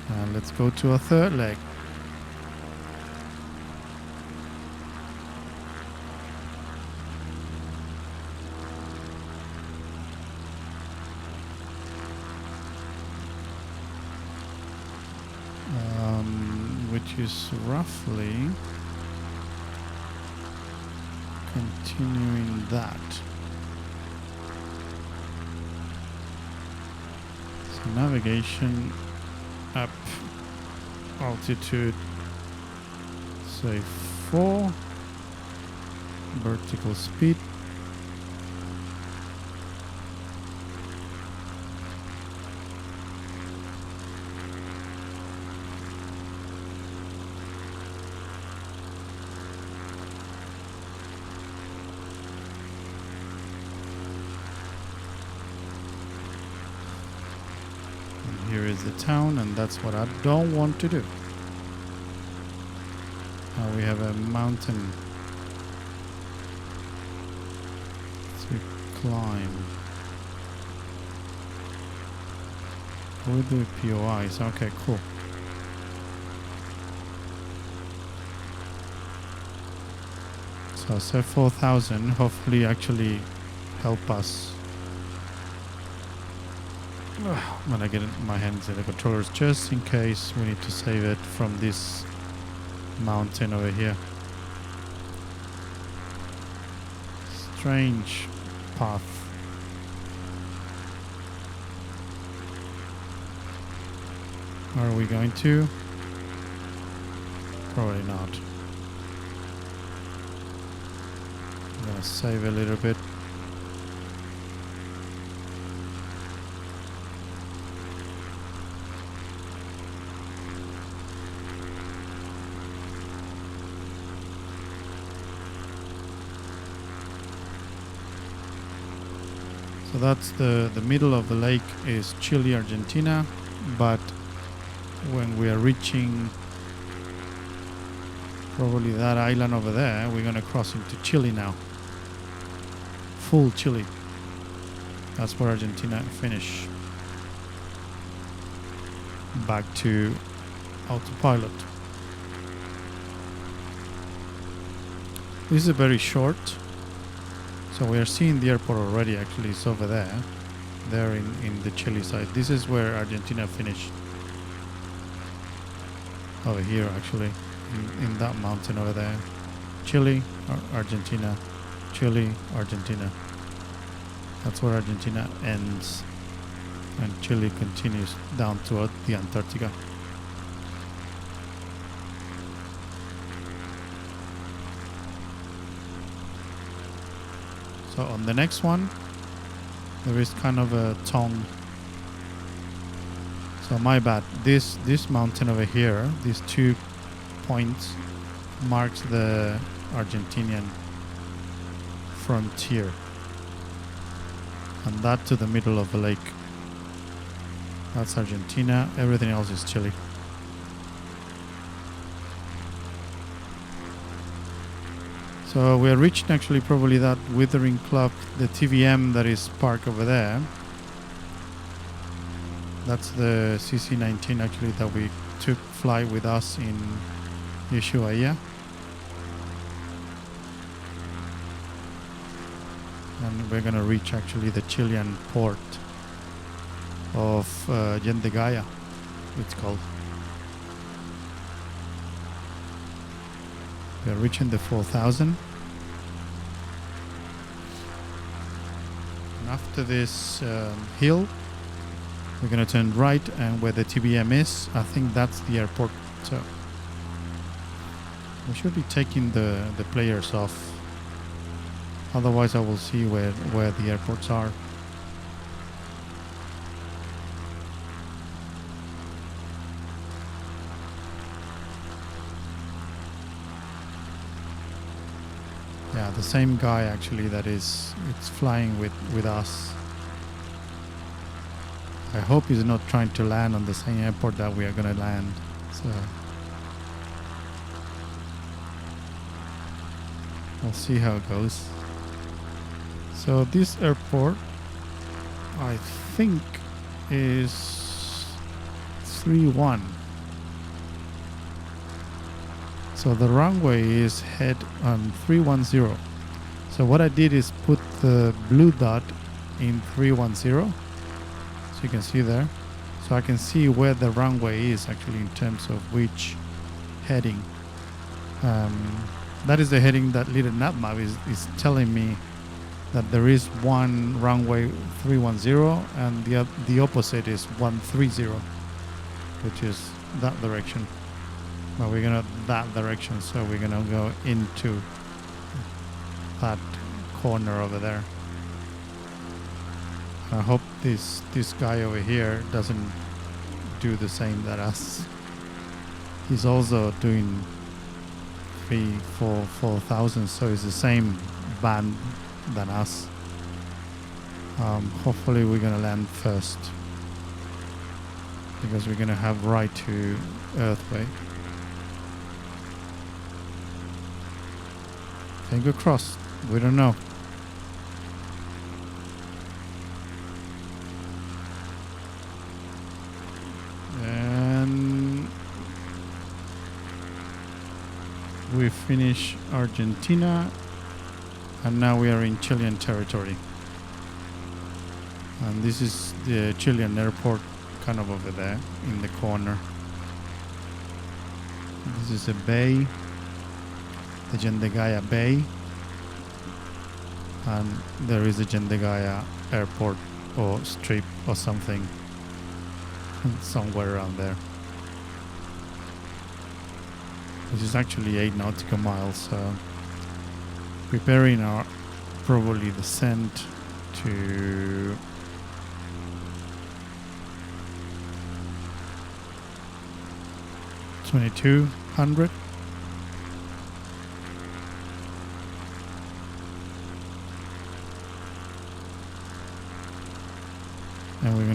And let's go to our third leg. Which is roughly continuing that. So navigation up, altitude say 4, vertical speed. Here is the town, and that's what I don't want to do. Now we have a mountain to climb. With the POIs, okay, cool. So set 4,000, hopefully actually help us. When I get my hands in the controllers, just in case we need to save it from this mountain over here. Strange path. Are we going to? Probably not. I'm gonna save a little bit. So that's the middle of the lake is Chile, Argentina, but when we are reaching probably that island over there, we're going to cross into Chile now. Full Chile. That's where Argentina finish. Back to autopilot. This is very short. So we are seeing the airport already, actually. It's over there. There in the Chile side. This is where Argentina finished. Over here, actually. In that mountain over there. Chile, Argentina. Chile, Argentina. That's where Argentina ends. And Chile continues down toward the Antarctica. So on the next one, there is kind of a tongue. So my bad. This mountain over here, these 2 points, marks the Argentinian frontier. And that to the middle of the lake. That's Argentina. Everything else is Chile. So we are reaching actually probably that Withering Club, the TVM that is parked over there. That's the CC-19 actually that we took flight with us in Ushuaia. And we're going to reach actually the Chilean port of Yendegaya, it's called. We are reaching the 4,000. And after this hill, we're going to turn right, and where the TBM is, I think that's the airport. So we should be taking the players off. Otherwise, I will see where the airports are. Yeah, the same guy actually it's flying with us. I hope he's not trying to land on the same airport that we are going to land. So we'll see how it goes. So this airport, I think, is 3-1. So the runway is head on 310. So what I did is put the blue dot in 310. So you can see there. So I can see where the runway is actually in terms of which heading. That is the heading that little nav map is telling me that there is one runway 310 and the opposite is 130, which is that direction. But we're gonna that direction, so we're gonna go into that corner over there. I hope this guy over here doesn't do the same that us. He's also doing 4,000, so it's the same band than us. Hopefully we're gonna land first, because we're gonna have right to Earthway. Finger crossed. We don't know. And we finish Argentina, and now we are in Chilean territory. And this is the Chilean airport, kind of over there in the corner. This is a bay, the Yendegaya Bay, and there is a Yendegaya airport or strip or something somewhere around there. This is actually 8 nautical miles, so preparing our probably descent to $2,200.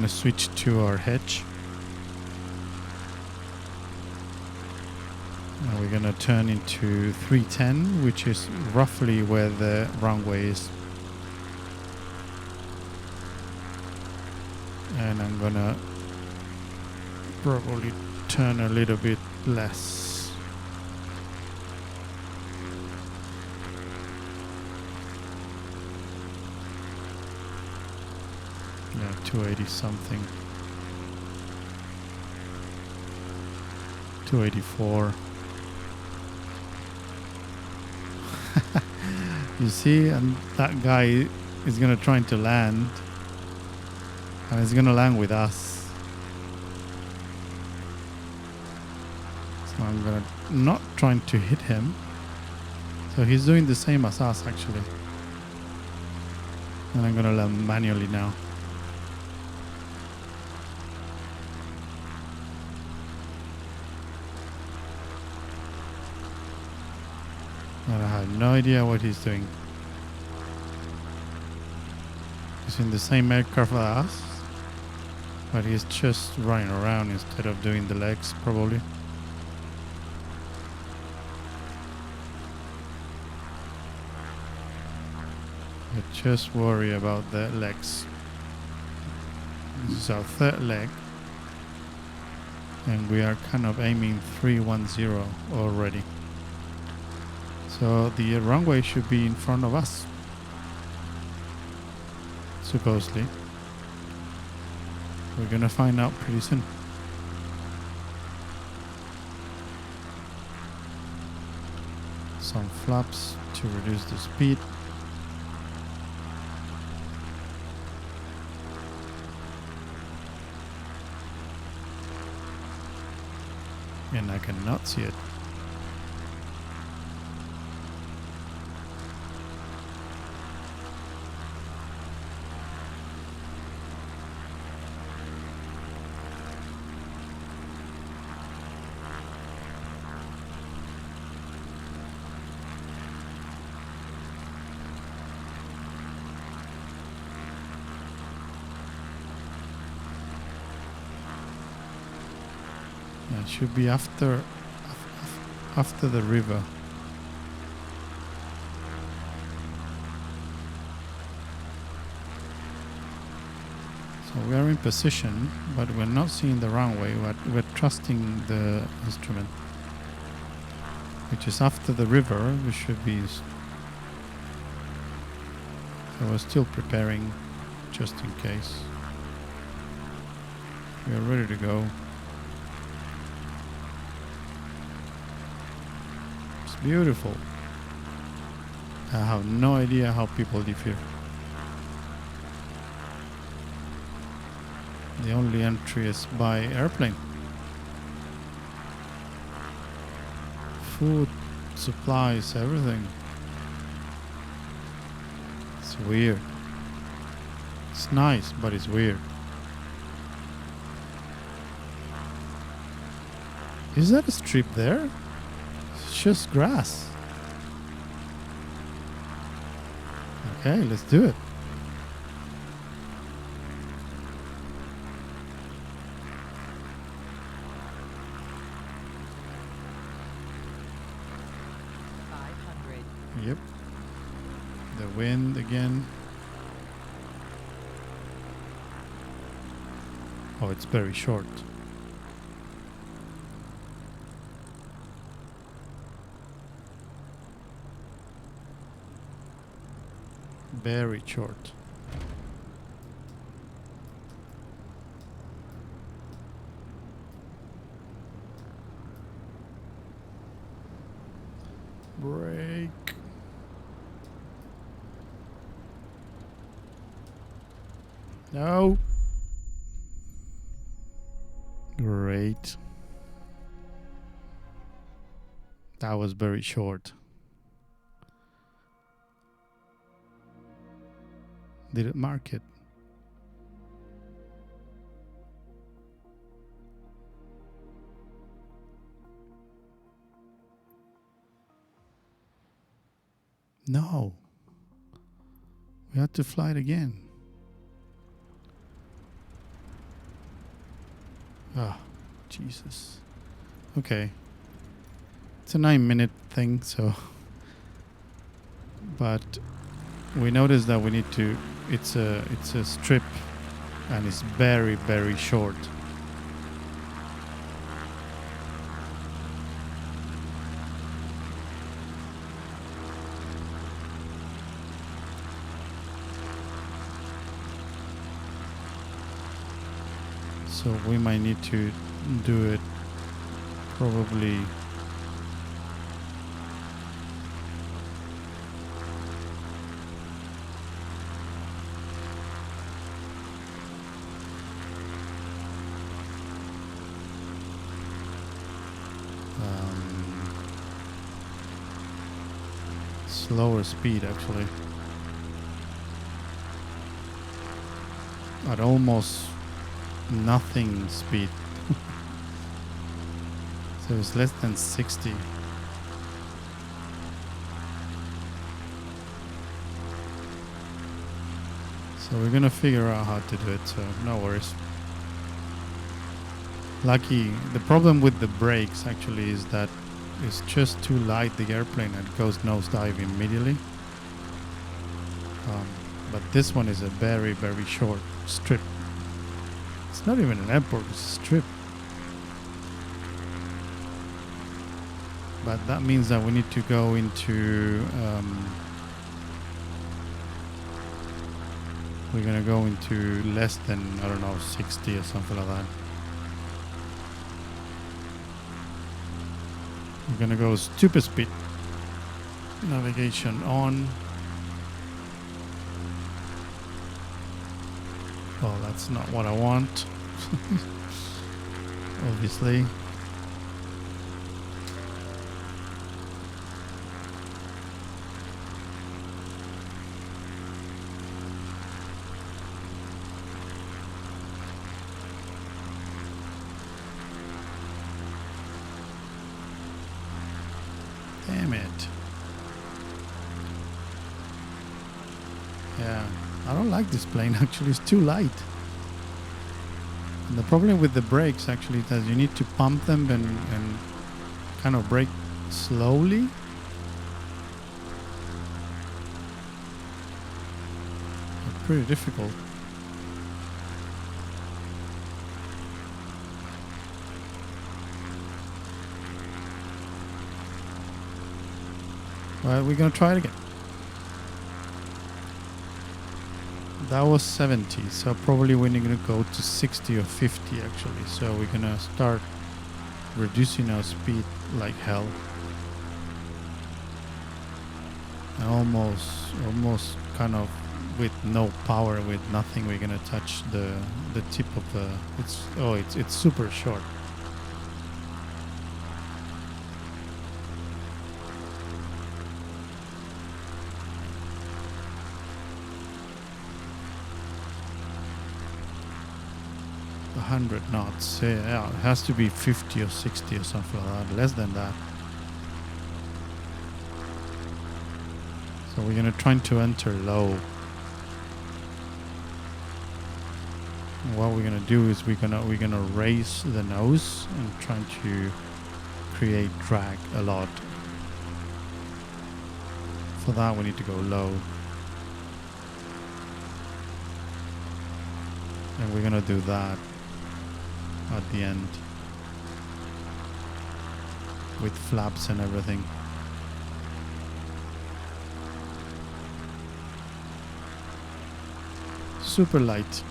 going to switch to our hedge. And we're going to turn into 310, which is roughly where the runway is. And I'm going to probably turn a little bit less. Yeah, 280 something. 284. You see, and that guy is gonna try to land, and he's gonna land with us. So I'm gonna not trying to hit him. So he's doing the same as us actually. And I'm gonna land manually now. And I have no idea what he's doing. He's in the same aircraft as us, but he's just running around instead of doing the legs, probably. I just worry about the legs. This is our third leg, and we are kind of aiming 310 already. So the runway should be in front of us, supposedly. We're gonna find out pretty soon. Some flaps to reduce the speed. And I cannot see it. It should be after the river. So we are in position, but we're not seeing the runway. We're trusting the instrument, which is after the river. We should be. So we're still preparing, just in case. We are ready to go. Beautiful. I have no idea how people live here. The only entry is by airplane. Food, supplies, everything. It's weird. It's nice, but it's weird. Is that a strip there? Just grass. Okay, let's do it. Yep. The wind again. Oh, it's very short. Very short. Brake. No. Great. That was very short. Did it mark it? No. We had to fly it again. Oh, Jesus. Okay. It's a 9-minute thing, so... But we notice that we need to... It's a strip, and it's very, very short. So we might need to do it probably slower speed actually. At almost nothing speed. So it's less than 60. So we're gonna figure out how to do it, so no worries. Lucky, the problem with the brakes actually is that it's just too light, the airplane, and it goes nosedive immediately. But this one is a very, very short strip. It's not even an airport, it's a strip. But that means that we need to go into... we're gonna go into less than, I don't know, 60 or something like that. We're gonna go stupid speed. Navigation on. Oh, that's not what I want. Obviously. Damn it. Yeah, I don't like this plane actually, it's too light. And the problem with the brakes actually is that you need to pump them and kind of brake slowly. It's pretty difficult. Well, we're gonna try it again. That was 70, so probably we're gonna go to 60 or 50 actually. So we're gonna start reducing our speed like hell. And almost kind of with no power, with nothing, we're gonna touch the tip of the... It's super short. A 100 knots, yeah, it has to be 50 or 60 or something like that, less than that. So we're gonna try to enter low. And what we're gonna do is we're gonna raise the nose and trying to create drag a lot. For that we need to go low. And we're gonna do that at the end with flaps and everything. Super light.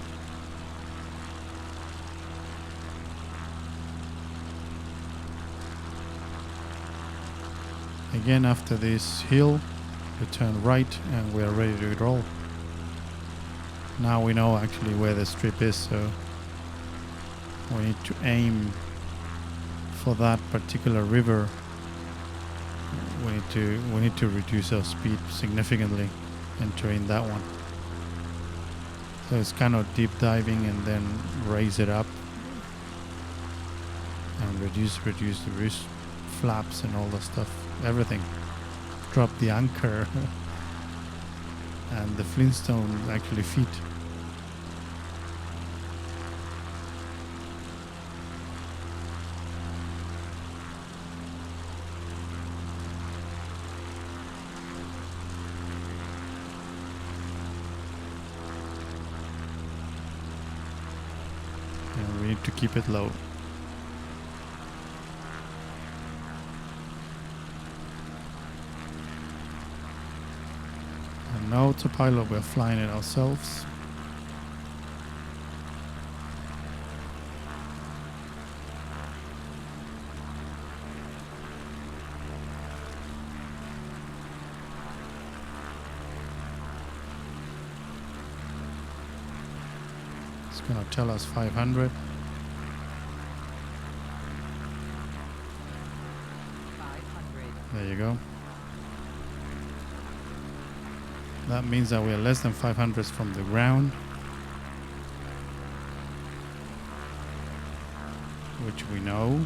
Again, after this hill, we turn right and we are ready to roll. Now we know actually where the strip is, so we need to aim for that particular river. We need to reduce our speed significantly entering that one. So it's kind of deep diving and then raise it up and reduce the wrist flaps and all the stuff, everything. Drop the anchor and the Flintstone actually feet. keep it low. And no autopilot, we're flying it ourselves. It's gonna tell us 500. 500. There you go. That means that we are less than 500 from the ground, which we know.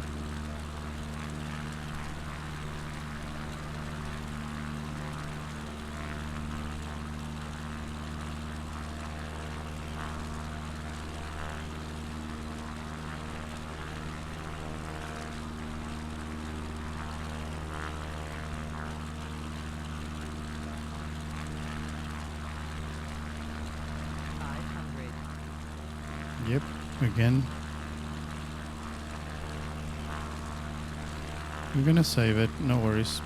Yep, again. We're gonna save it, no worries.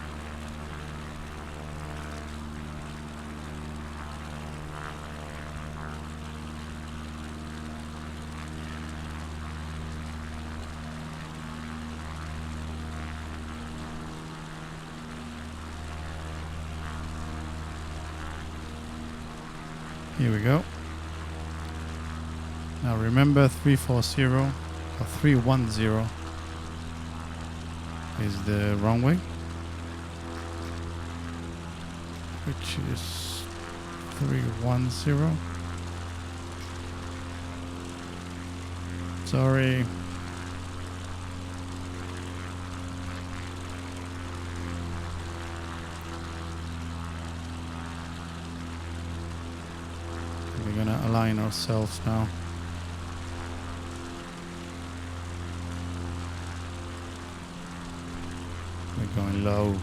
Here we go. Now remember 340 or 310 is the runway, which is 310. Sorry. We're gonna align ourselves now. We're going low.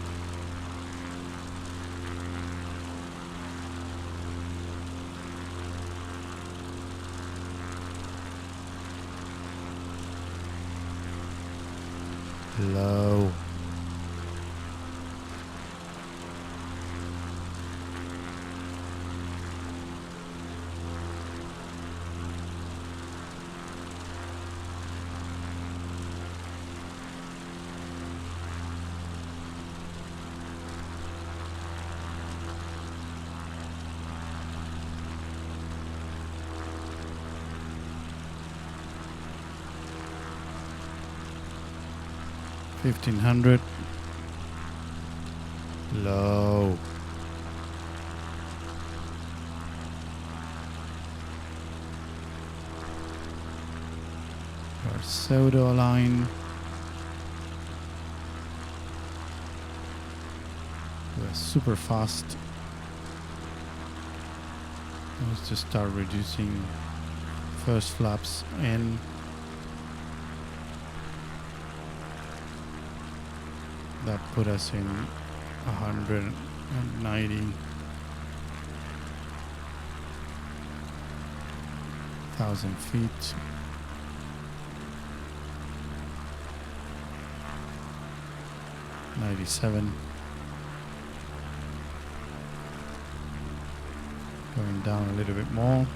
Low. $1,500. Low. Our pseudo line. We're super fast. Let's just start reducing first flaps in. That put us in 190,000 feet. $97. Going down a little bit more.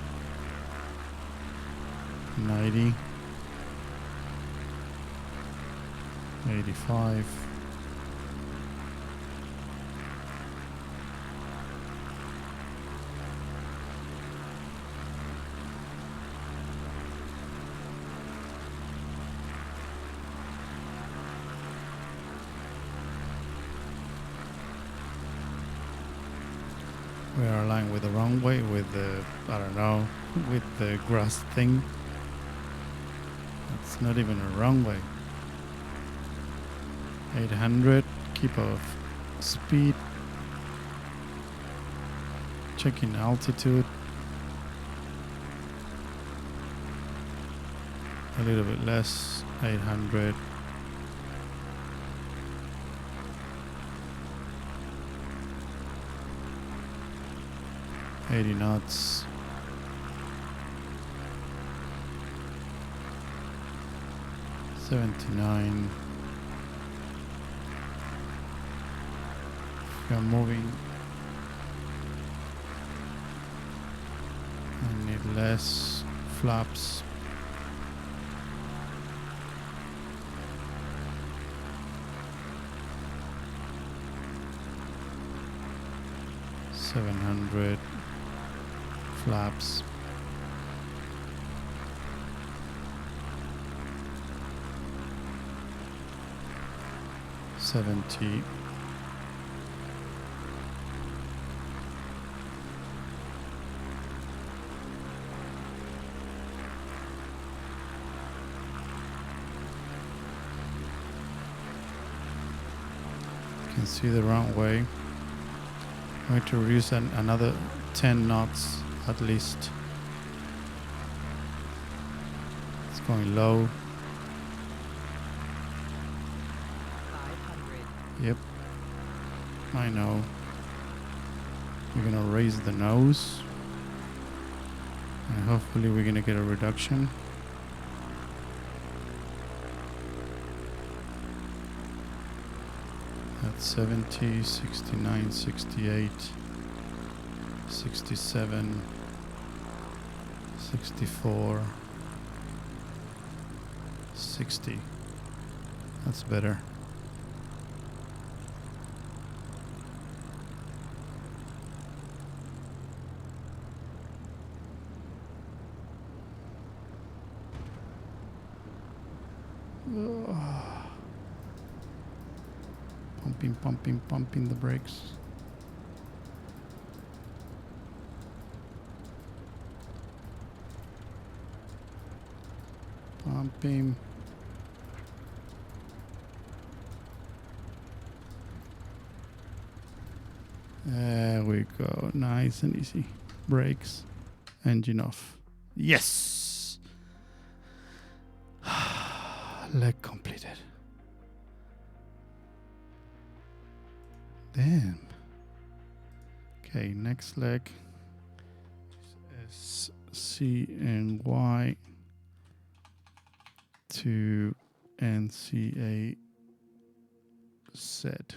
90. 85. 'We are aligned with the runway, with the, I don't know, with the grass thing. It's not even a runway. 800, keep off speed. Checking altitude. A little bit less, 800. $80 knots. 79. If you're moving, I need less flaps. $700 flaps. $70. You can see the runway. I'm going to reduce another 10 knots at least. It's going low. 500. Yep, I know. We're gonna raise the nose, and hopefully we're gonna get a reduction. At 70, 69, 68, 67, 64, 60. That's better. Pumping the brakes. Pumping. There we go. Nice and easy. Brakes. Engine off. Yes! Leg completed. Damn. Okay, next leg is C and Y to NCA set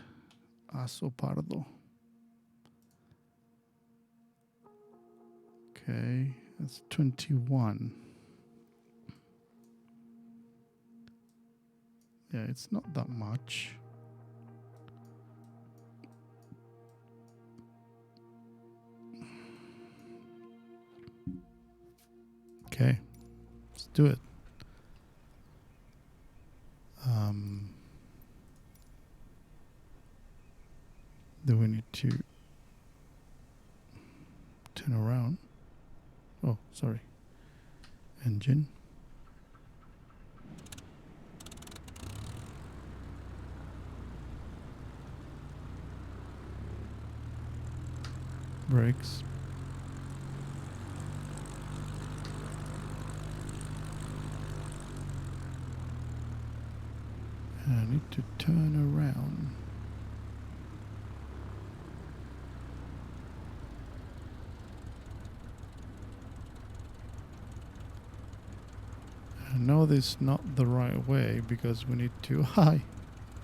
Asobo. Okay, that's 21. Yeah, it's not that much. Okay, let's do it. Do we need to turn around? Oh, sorry. Engine. Brakes. And I need to turn around. I know this is not the right way because we need to high.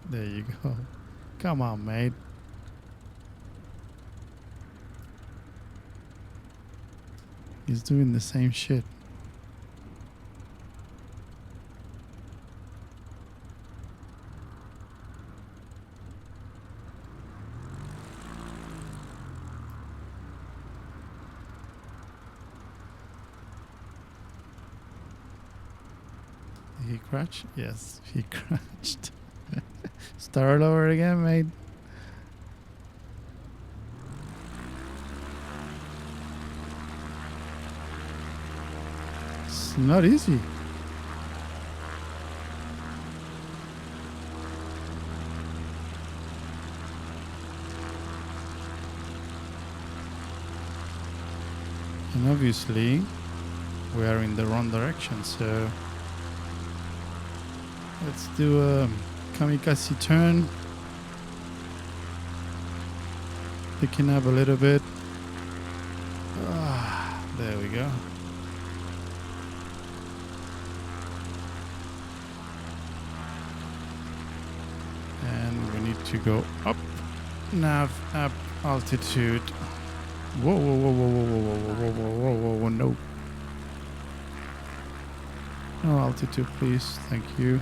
There you go. Come on, mate. He's doing the same shit. Did he crash? Yes, he crashed. Start over again, mate. It's not easy. And obviously, we are in the wrong direction, so let's do a kamikaze turn. Picking up a little bit. There we go. need to go up. Nav up altitude. Whoa, whoa, whoa, whoa, whoa, whoa, whoa, whoa, whoa, whoa, whoa, no. No altitude, please. Thank you.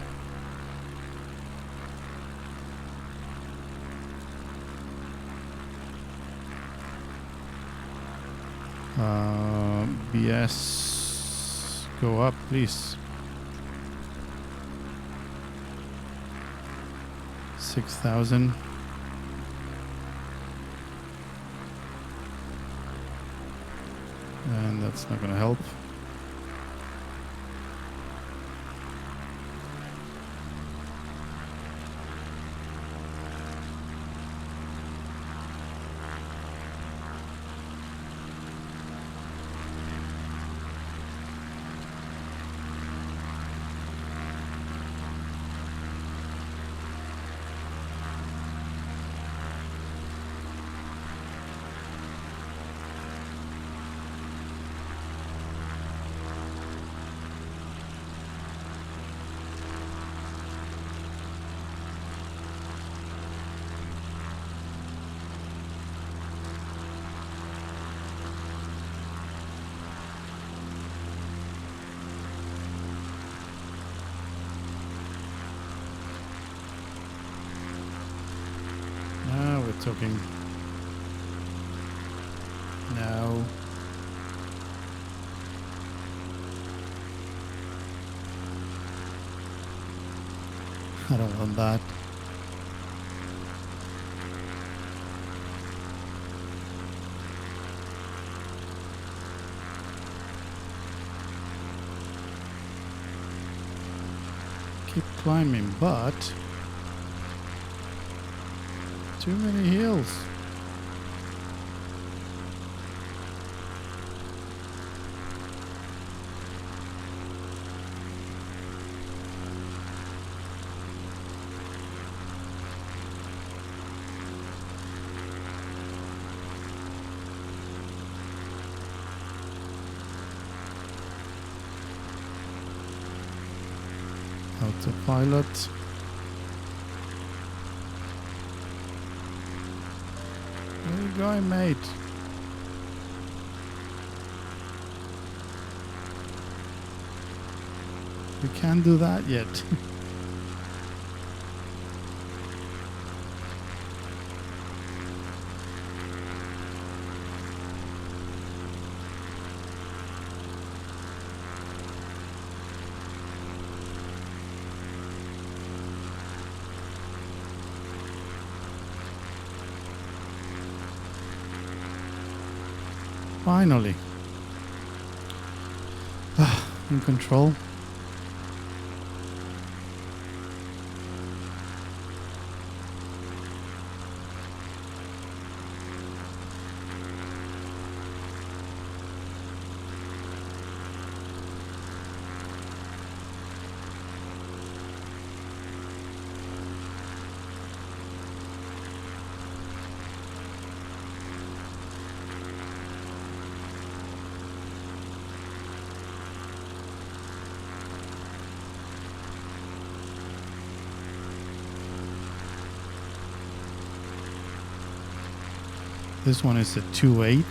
BS. Go up, please. 6,000. And that's not going to help. Now we're talking. No. I don't want that. Keep climbing, but too many hills. Autopilot. Where are you going, mate? We can't do that yet. Finally. In control. This one is a 2.8.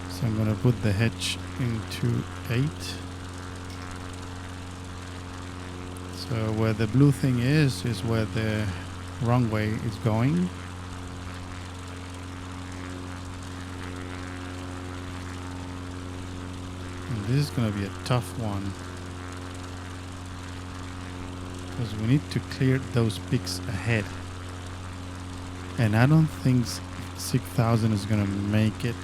So I'm going to put the hedge into 8. So where the blue thing is where the runway is going. And this is going to be a tough one. Because we need to clear those peaks ahead. And I don't think 6,000 is going to make it.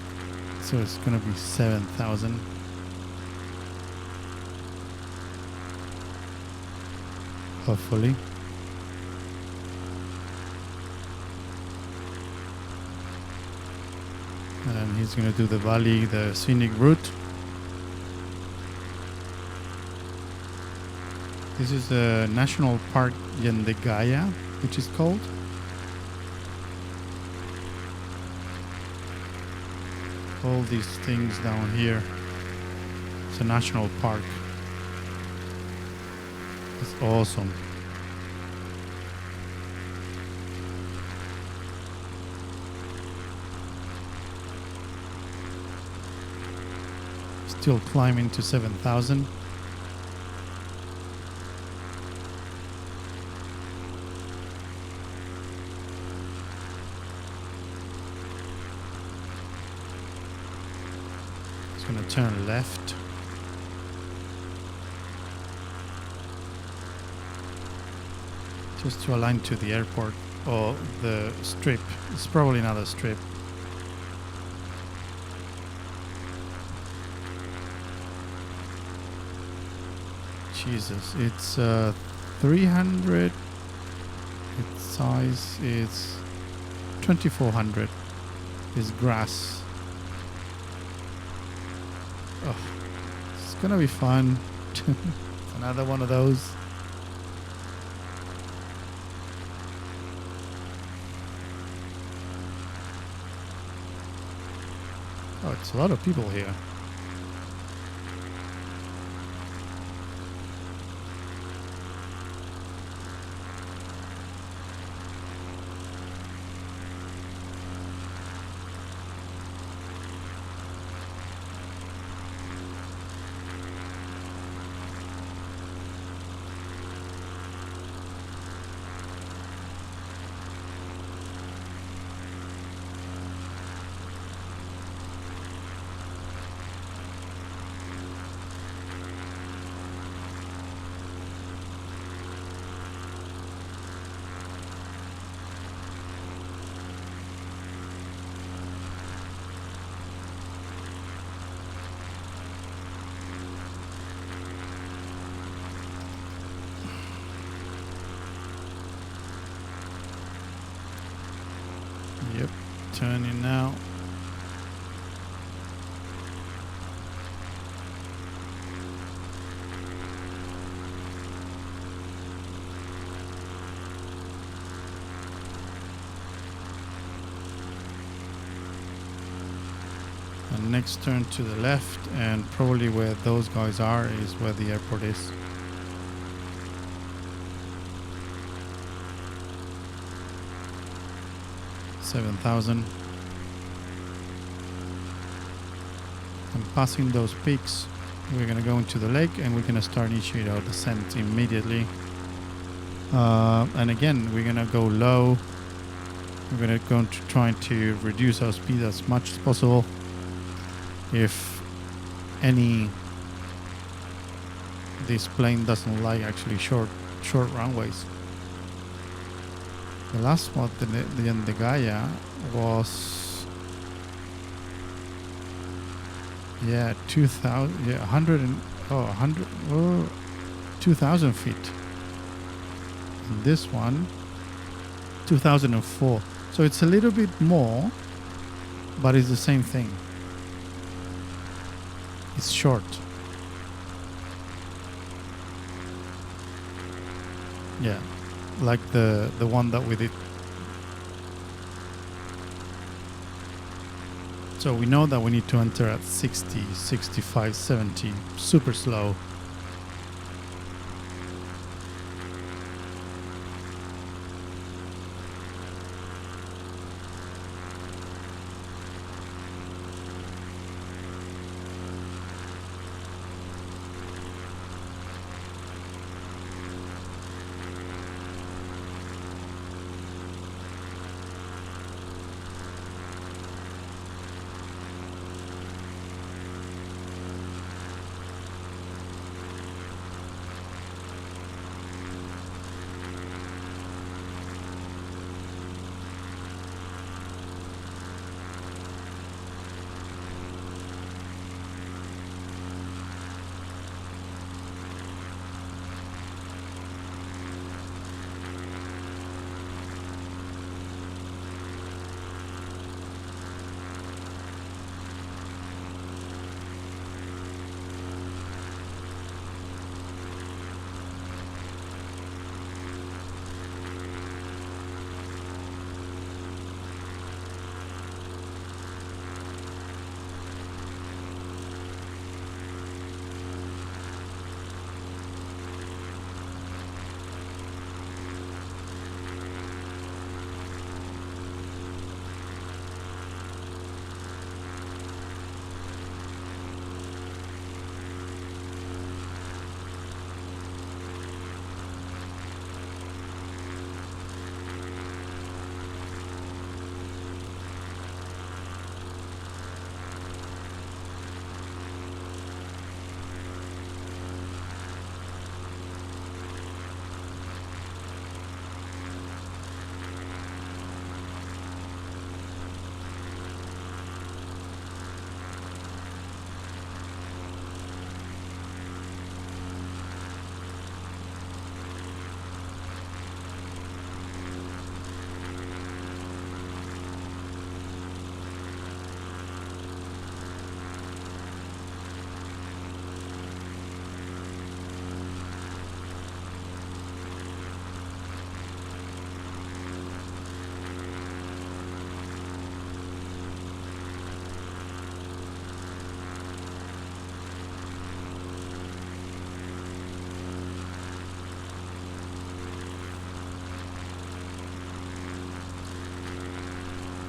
So it's going to be 7,000. Hopefully. And he's going to do the valley, the scenic route. This is the National Park Yendegaya, which is called. All these things down here. It's a national park. It's awesome. still climbing to 7,000. It's going to turn left. Just to align to the airport or the strip. It's probably not a strip. Jesus, it's 300. Its size is 2400. Is grass. Oh, it's gonna be fun. Another one of those. Oh, it's a lot of people here. Yep, turning now. And next turn to the left, and probably where those guys are is where the airport is. $7,000. And passing those peaks, we're going to go into the lake and we're going to start initiate our descent immediately. And again, we're going to go low. We're going to go to trying to reduce our speed as much as possible. If this plane doesn't like actually short runways. The last one, the Gaia, was 2,000, 2,000 feet. And this one, 2004. So it's a little bit more, but it's the same thing. It's short. Yeah. Like the one that we did. So we know that we need to enter at 60, 65, 70, super slow.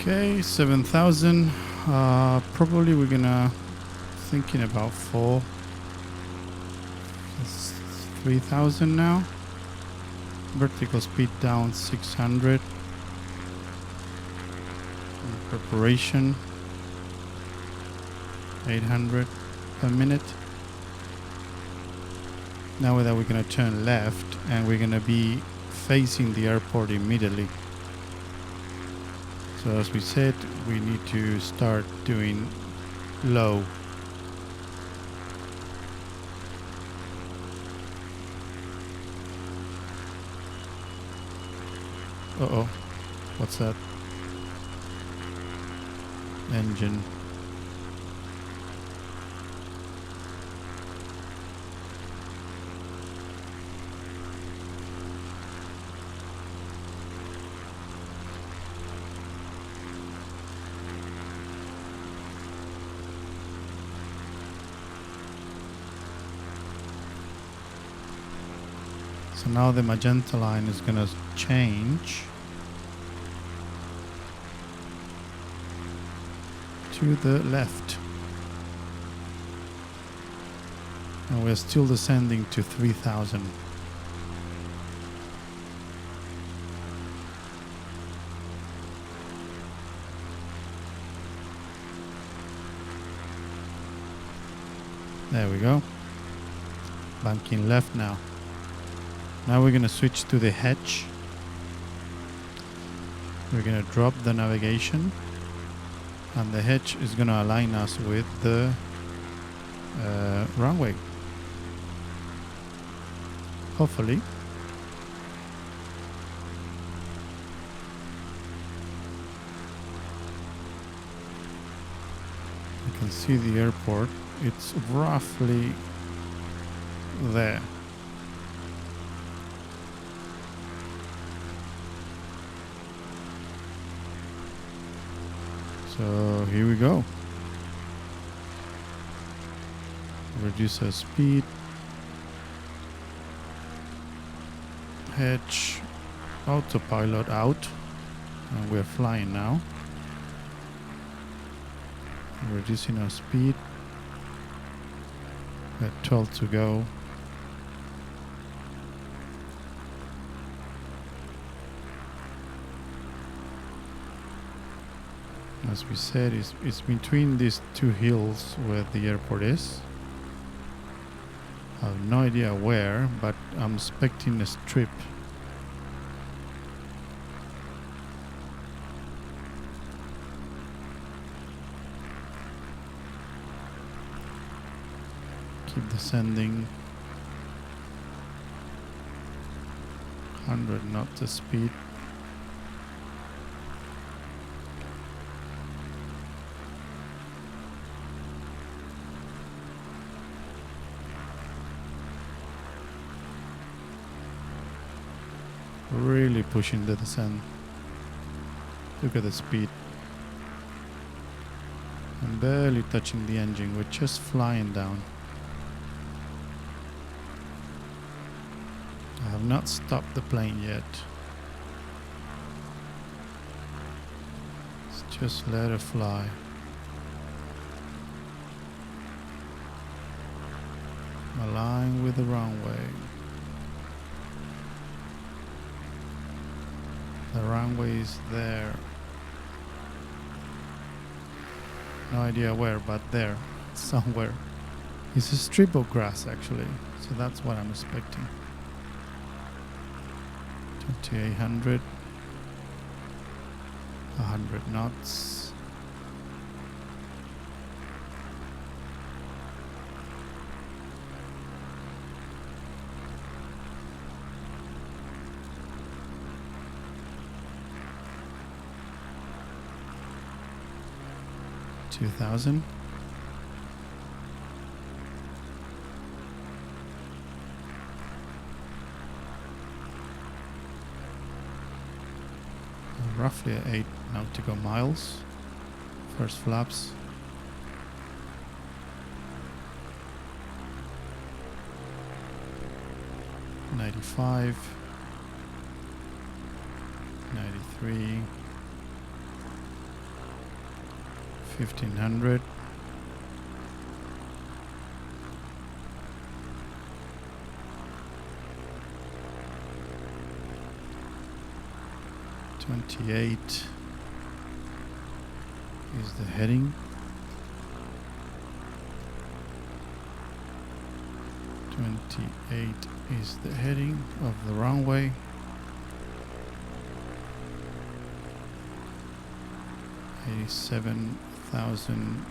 Okay, 7,000. Probably we're gonna thinking about 4. It's 3,000 now. Vertical speed down 600. Preparation 800 per minute. Now that we're gonna turn left and we're gonna be facing the airport immediately. So as we said, we need to start doing low. Uh-oh, what's that? Engine. So now the magenta line is going to change to the left. And we're still descending to 3,000. There we go. Banking left now. Now we're going to switch to the hedge. We're going to drop the navigation. And the hedge is going to align us with the runway. Hopefully. You can see the airport. It's roughly there. So here we go. Reduce our speed. Hedge. Autopilot out. And we're flying now. Reducing our speed. We have 12 to go. As we said, it's between these two hills where the airport is. I have no idea where, but I'm expecting a strip. Keep descending. 100 knots of speed. Really pushing the descent. Look at the speed. I'm barely touching the engine. We're just flying down. I have not stopped the plane yet. Let's just let it fly. Align with the runway. The runway is there. No idea where, but there, somewhere. It's a strip of grass actually, so that's what I'm expecting. 2800, 100 knots. $2,000. Roughly 8 nautical miles. First flaps. $95. $93. 1500. $28 is the heading. 28 is the heading of the runway. 87,000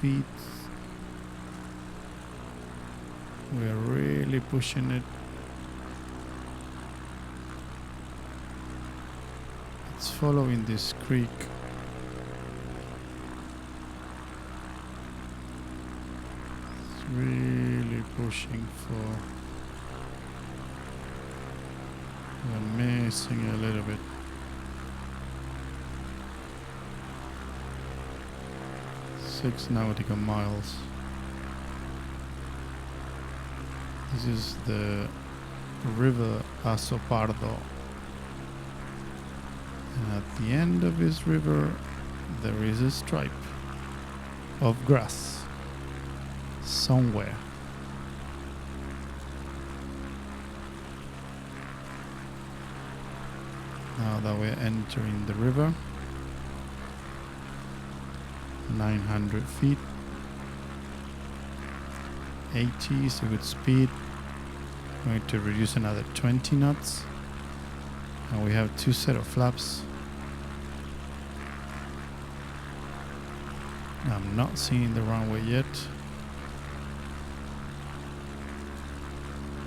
feet. We're really pushing it. It's following this creek. It's really pushing for. We're missing a little bit. 6 nautical miles. This is the river Asobo. And at the end of this river, there is a stripe of grass somewhere. Now that we're entering the river, 900 feet, 80 is a good speed. Going to reduce another 20 knots, and we have 2 set of flaps. I'm not seeing the runway yet.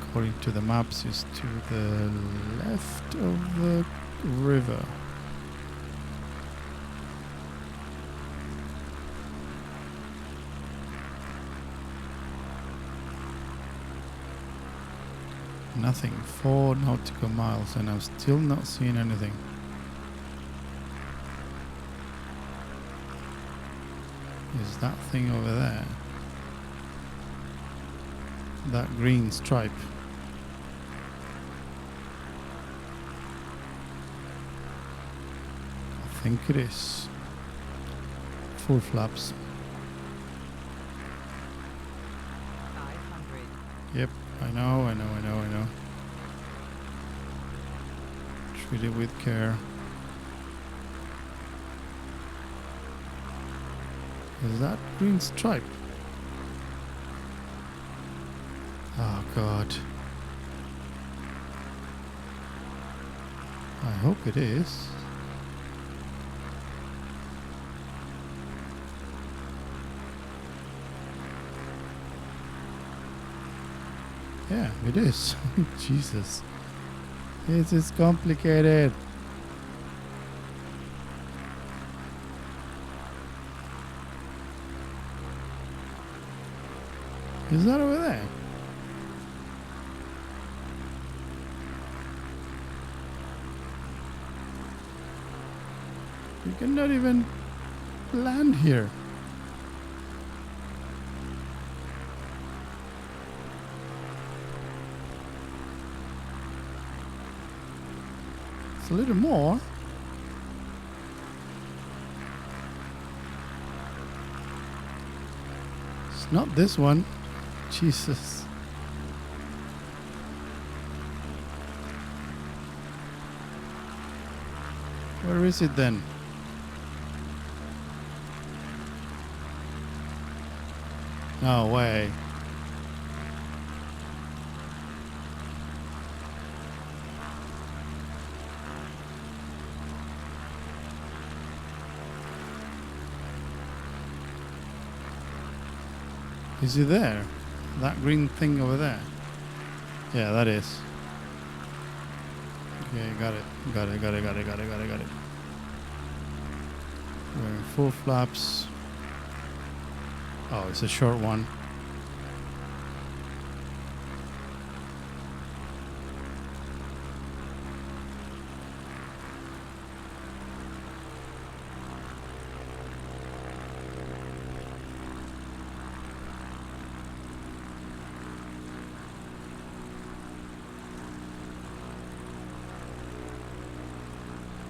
According to the maps, it's to the left of the river. Nothing. 4 nautical miles, and I'm still not seeing anything. Is that thing over there? That green stripe. I think it is. Full flaps. 500. Yep, I know. Treat it with care. Is that green stripe? Oh God. I hope it is. Yeah, it is. Jesus. This is complicated. Is that over there? You cannot even land here. It's a little more. It's not this one. Jesus. Where is it then? No way. Is it there? That green thing over there? Yeah, that is. Okay, got it. We're in full flaps. Oh, it's a short one.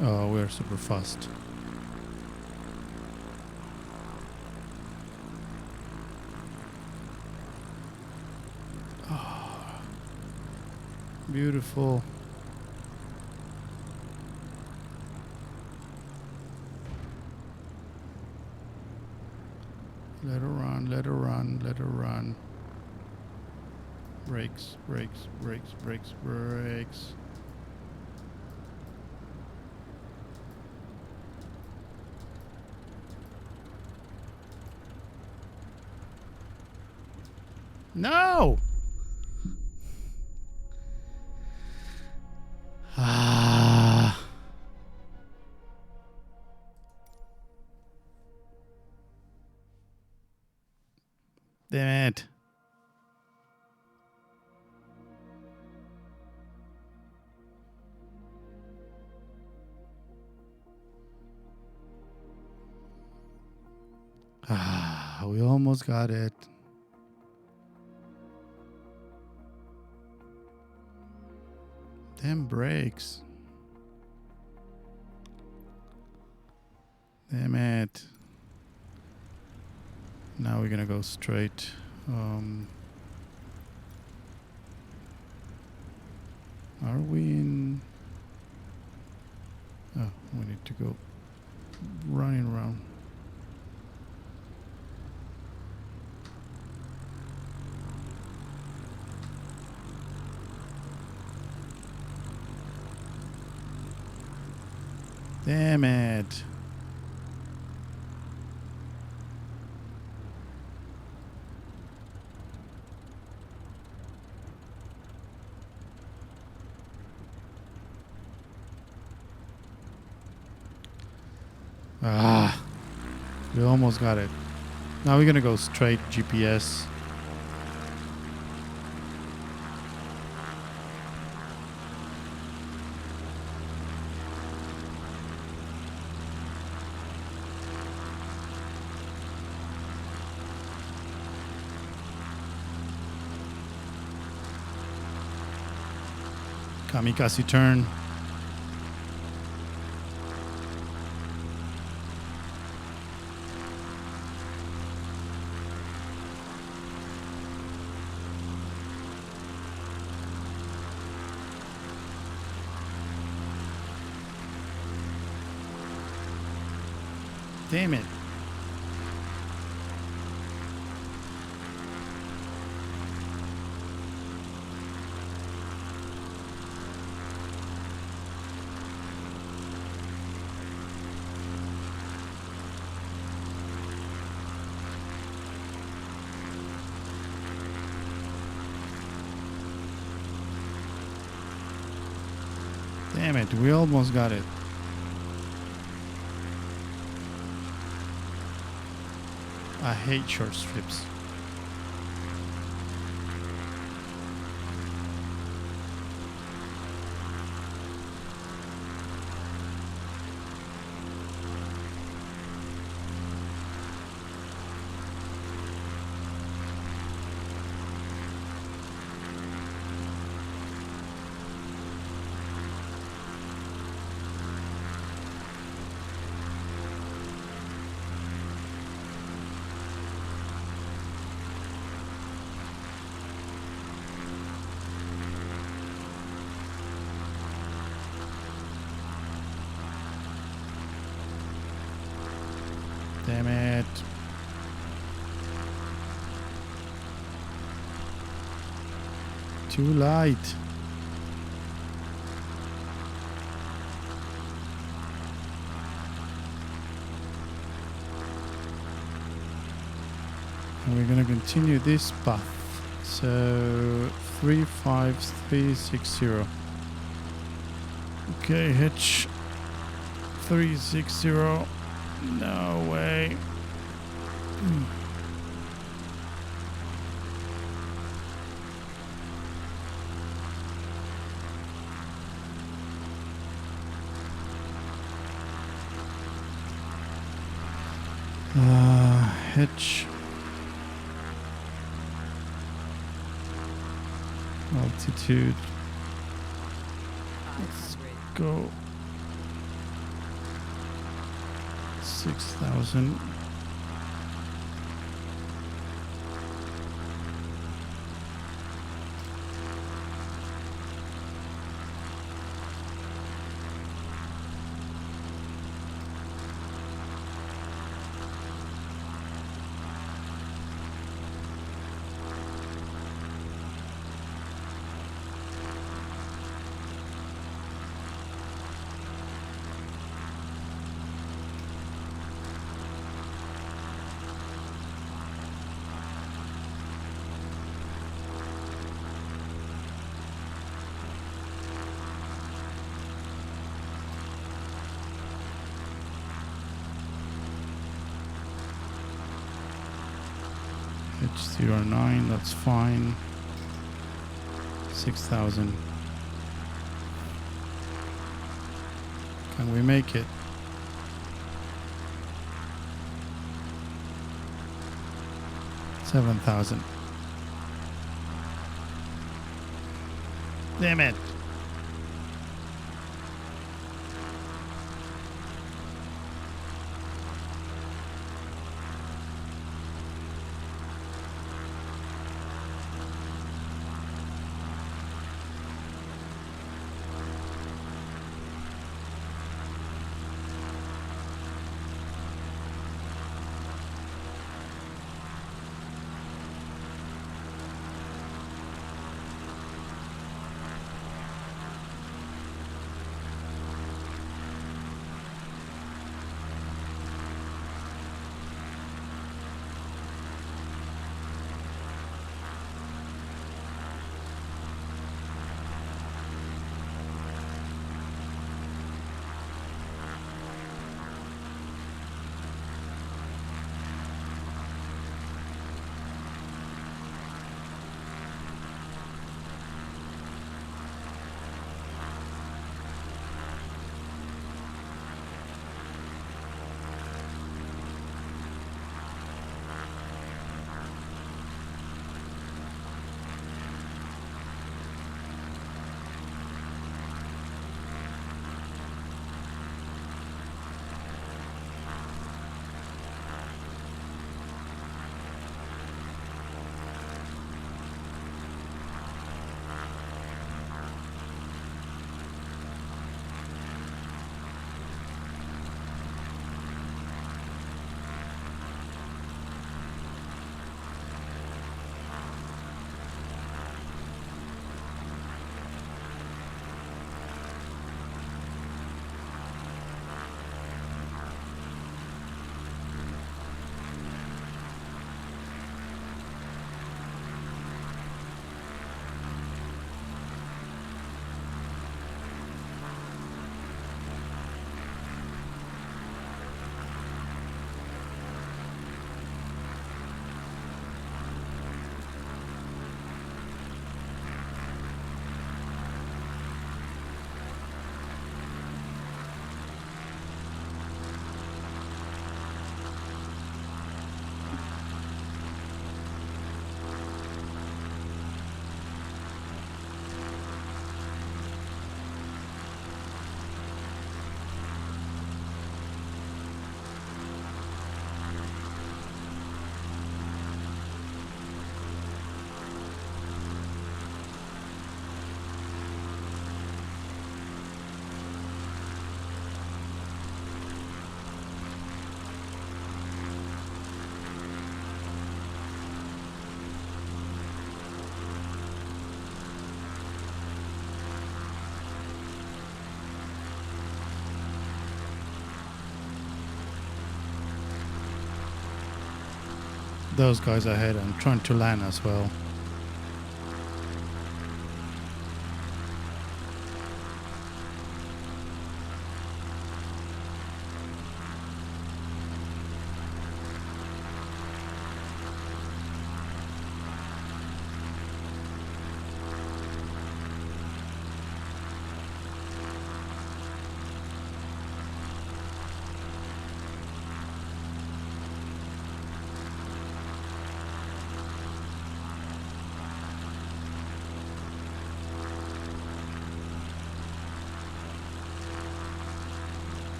Oh, we're super fast. Beautiful. Let her run, let her run, let her run. Brakes, brakes, brakes, brakes, brakes. No! Ah. Damn it. Ah, we almost got it. Damn brakes. Damn it. Now we're gonna go straight. Are we in? Oh, we need to go running around. Damn it. Ah, we almost got it. Now we're gonna go straight GPS. Kamikaze turn. Damn it. Damn it, we almost got it. I hate short strips. Damn it. Too light. And we're going to continue this path. So 35360. Okay, hitch 360. No way. Hitch. Altitude. Let's 500. go. 6,000. H09, that's fine. 6,000. Can we make it? $7,000. Damn it. Those guys ahead and trying to land as well.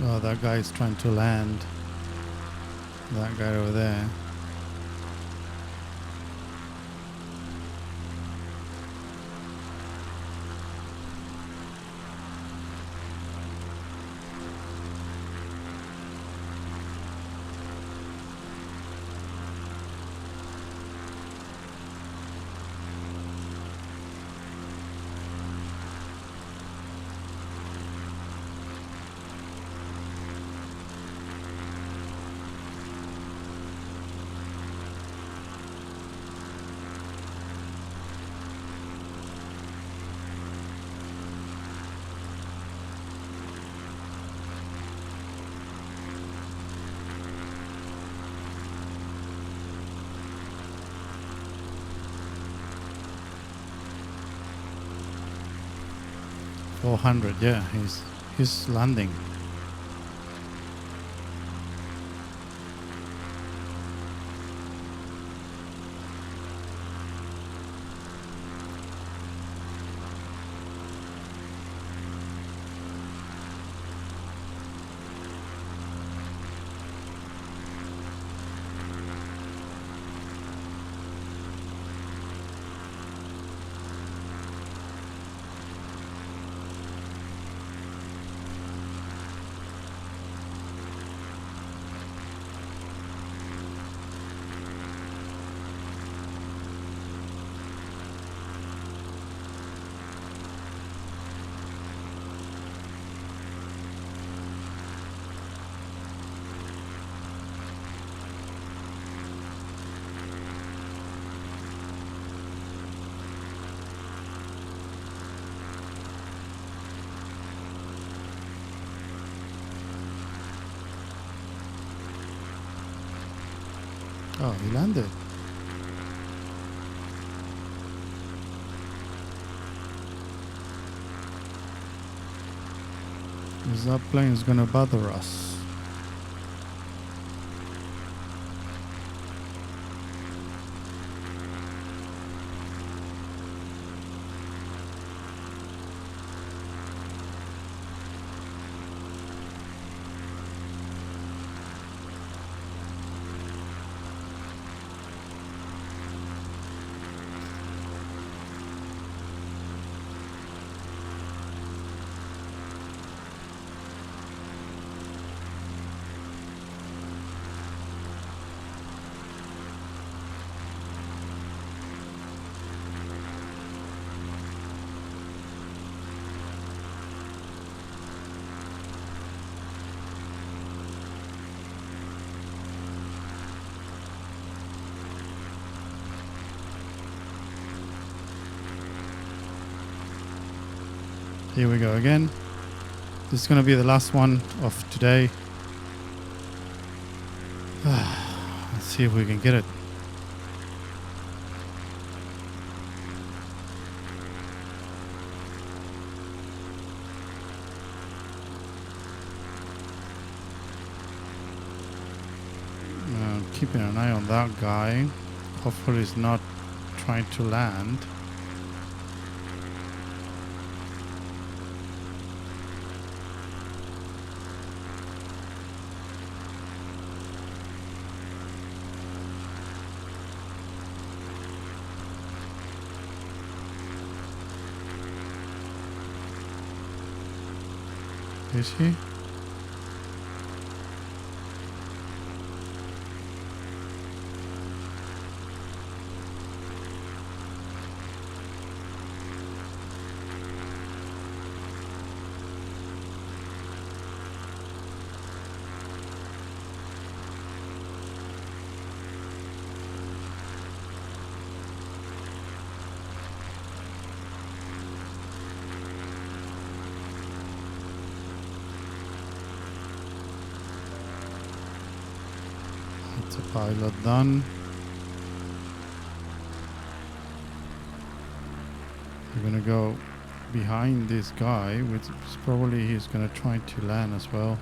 Oh, that guy is trying to land. That guy over there. 400. Yeah, he's landing. Oh, he landed. Is that plane is gonna bother us? Here we go again. This is going to be the last one of today. Let's see if we can get it. Keeping an eye on that guy. Hopefully he's not trying to land. Is he? That's a pilot done. We're gonna go behind this guy, which is probably he's gonna try to land as well.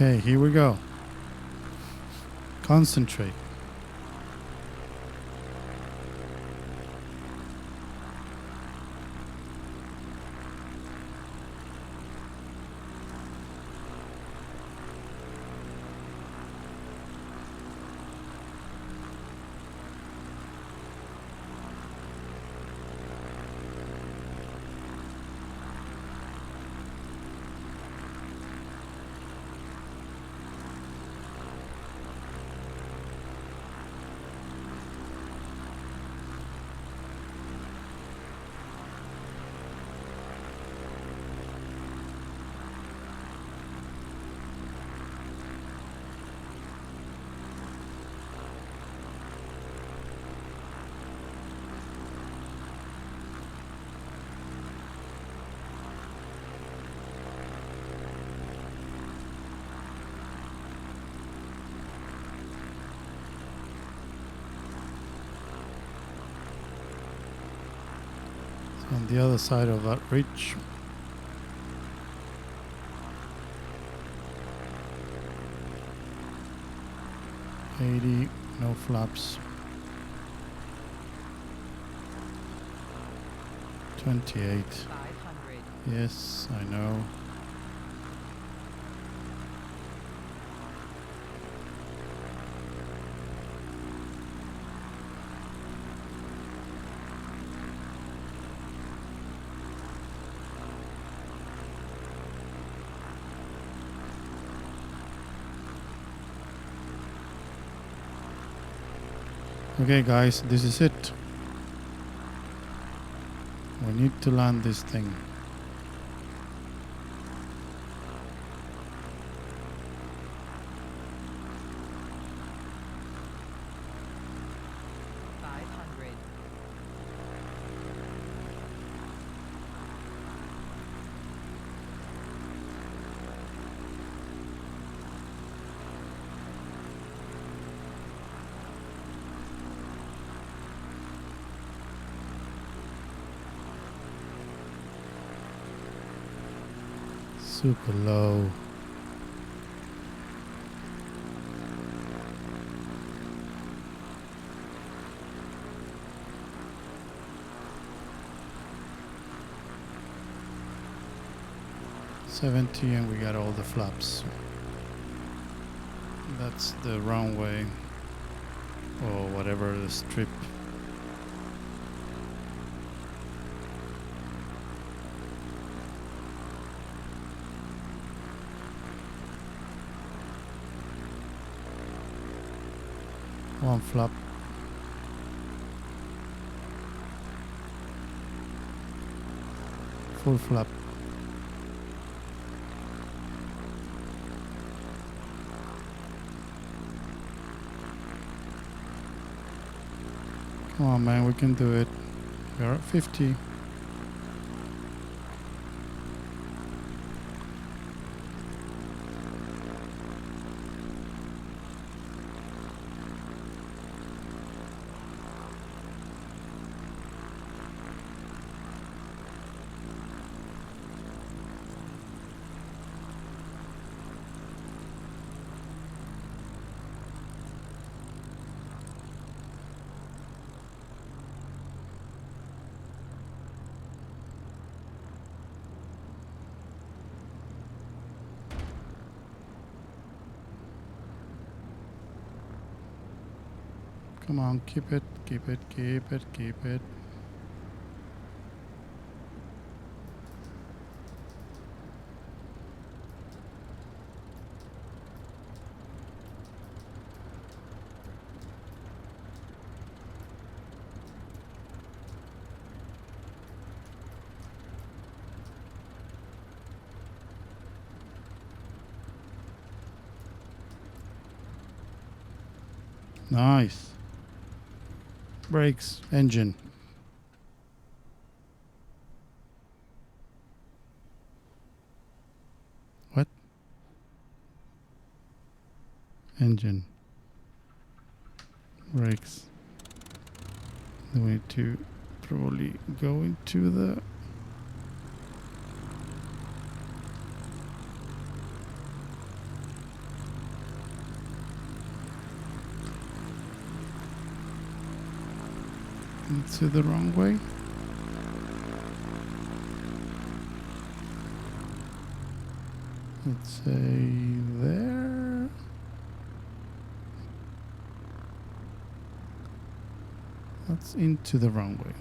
Okay, here we go. Concentrate. On the other side of that ridge. No flaps. 28. 500. Yes, I know. Okay guys, this is it. We need to land this thing. Super low. $70 and we got all the flaps. That's the runway or whatever, the strip. One flap. Full flap. Come on man, we can do it. We're at 50. Come on, keep it, keep it, keep it, keep it. Nice. Brakes, engine. What? Engine. Brakes. Then we need to probably go into the into the wrong way. Let's say there. That's into the wrong way.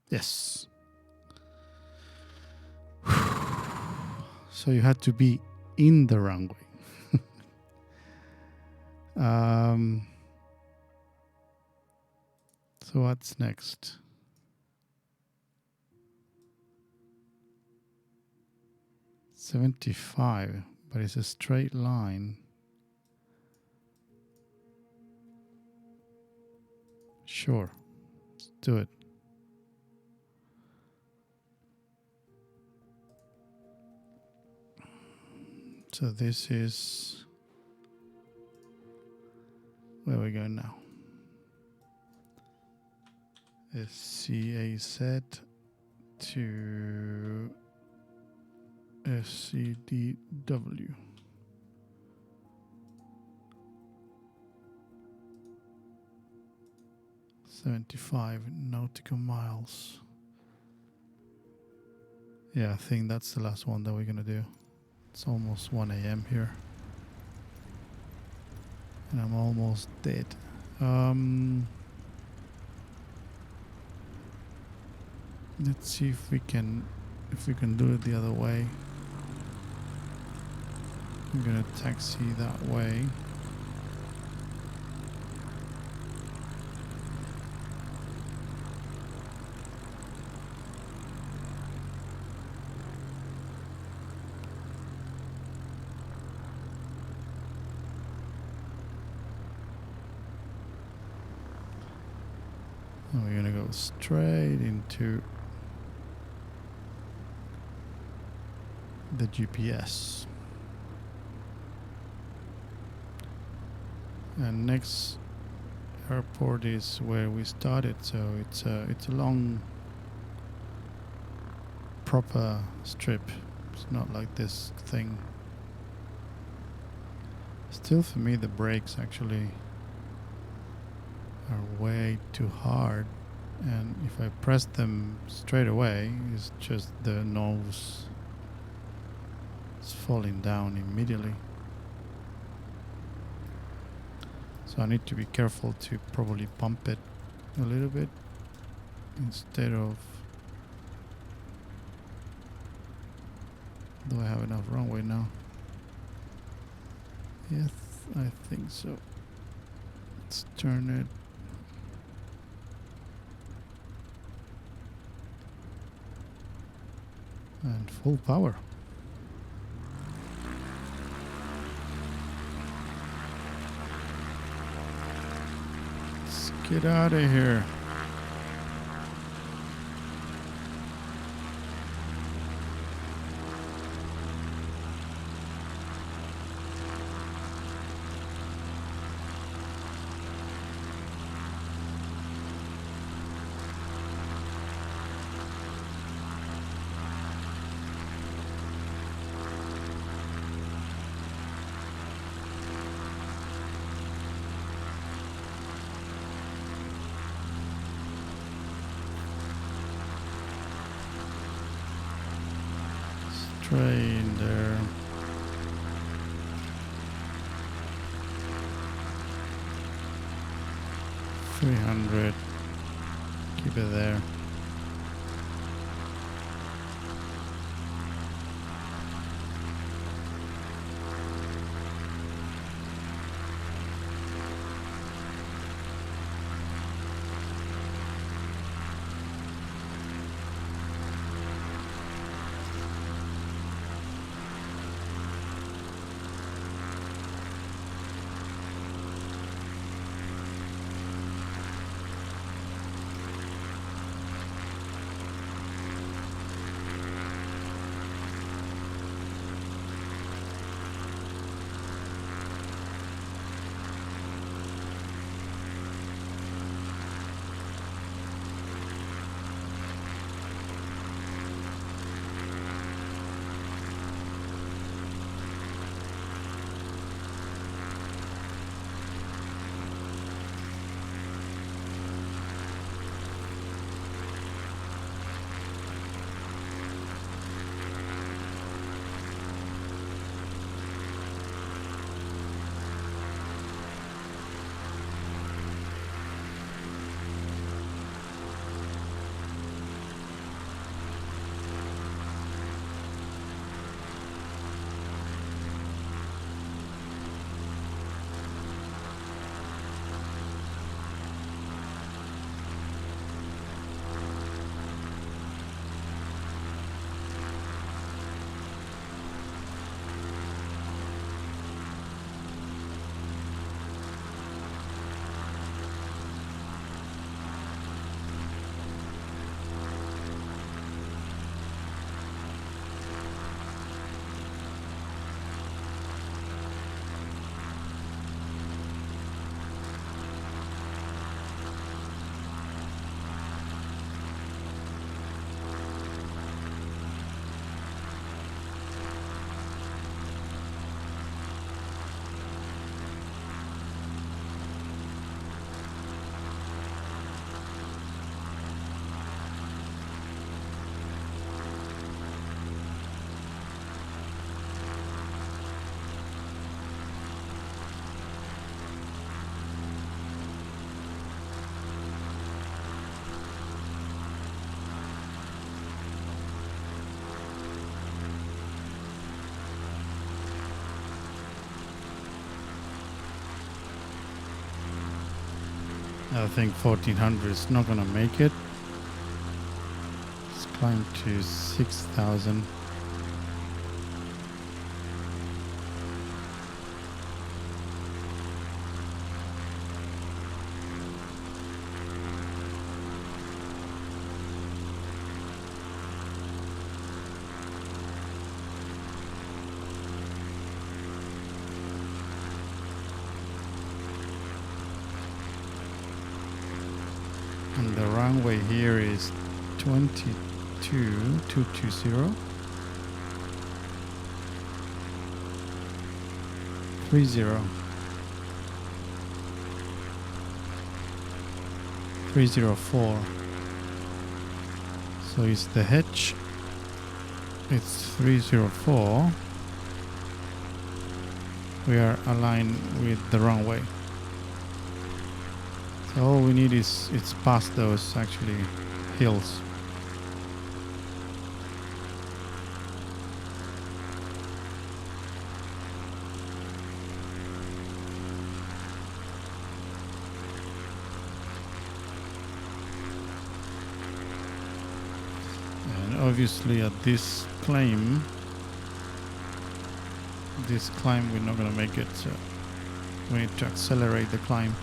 Yes. So you had to be in the wrong way. So what's next? $75, but it's a straight line. Sure, let's do it. So this is where we go now. SCA set to SCDW. $75 nautical miles. Yeah, I think that's the last one that we're gonna do. It's almost 1 a.m. here. And I'm almost dead. Let's see if we can do it the other way. I'm gonna taxi that way. And we're gonna go straight into the GPS. And next airport is where we started, so it's a long proper strip. It's not like this thing. Still, for me, the brakes actually are way too hard, and if I press them straight away, it's just the nose is falling down immediately. So I need to be careful to probably pump it a little bit instead of... Do I have enough runway now? Yes, I think so. Let's turn it. And full power. Let's get out of here. Train there. $300. Keep it there. I think 1400 is not gonna make it. Let's climb to 6000. And the runway here is 22220. 30. 304. So it's the hedge. It's 304. We are aligned with the runway. So all we need is it's past those actually hills. And obviously at this climb we're not gonna make it, so we need to accelerate the climb.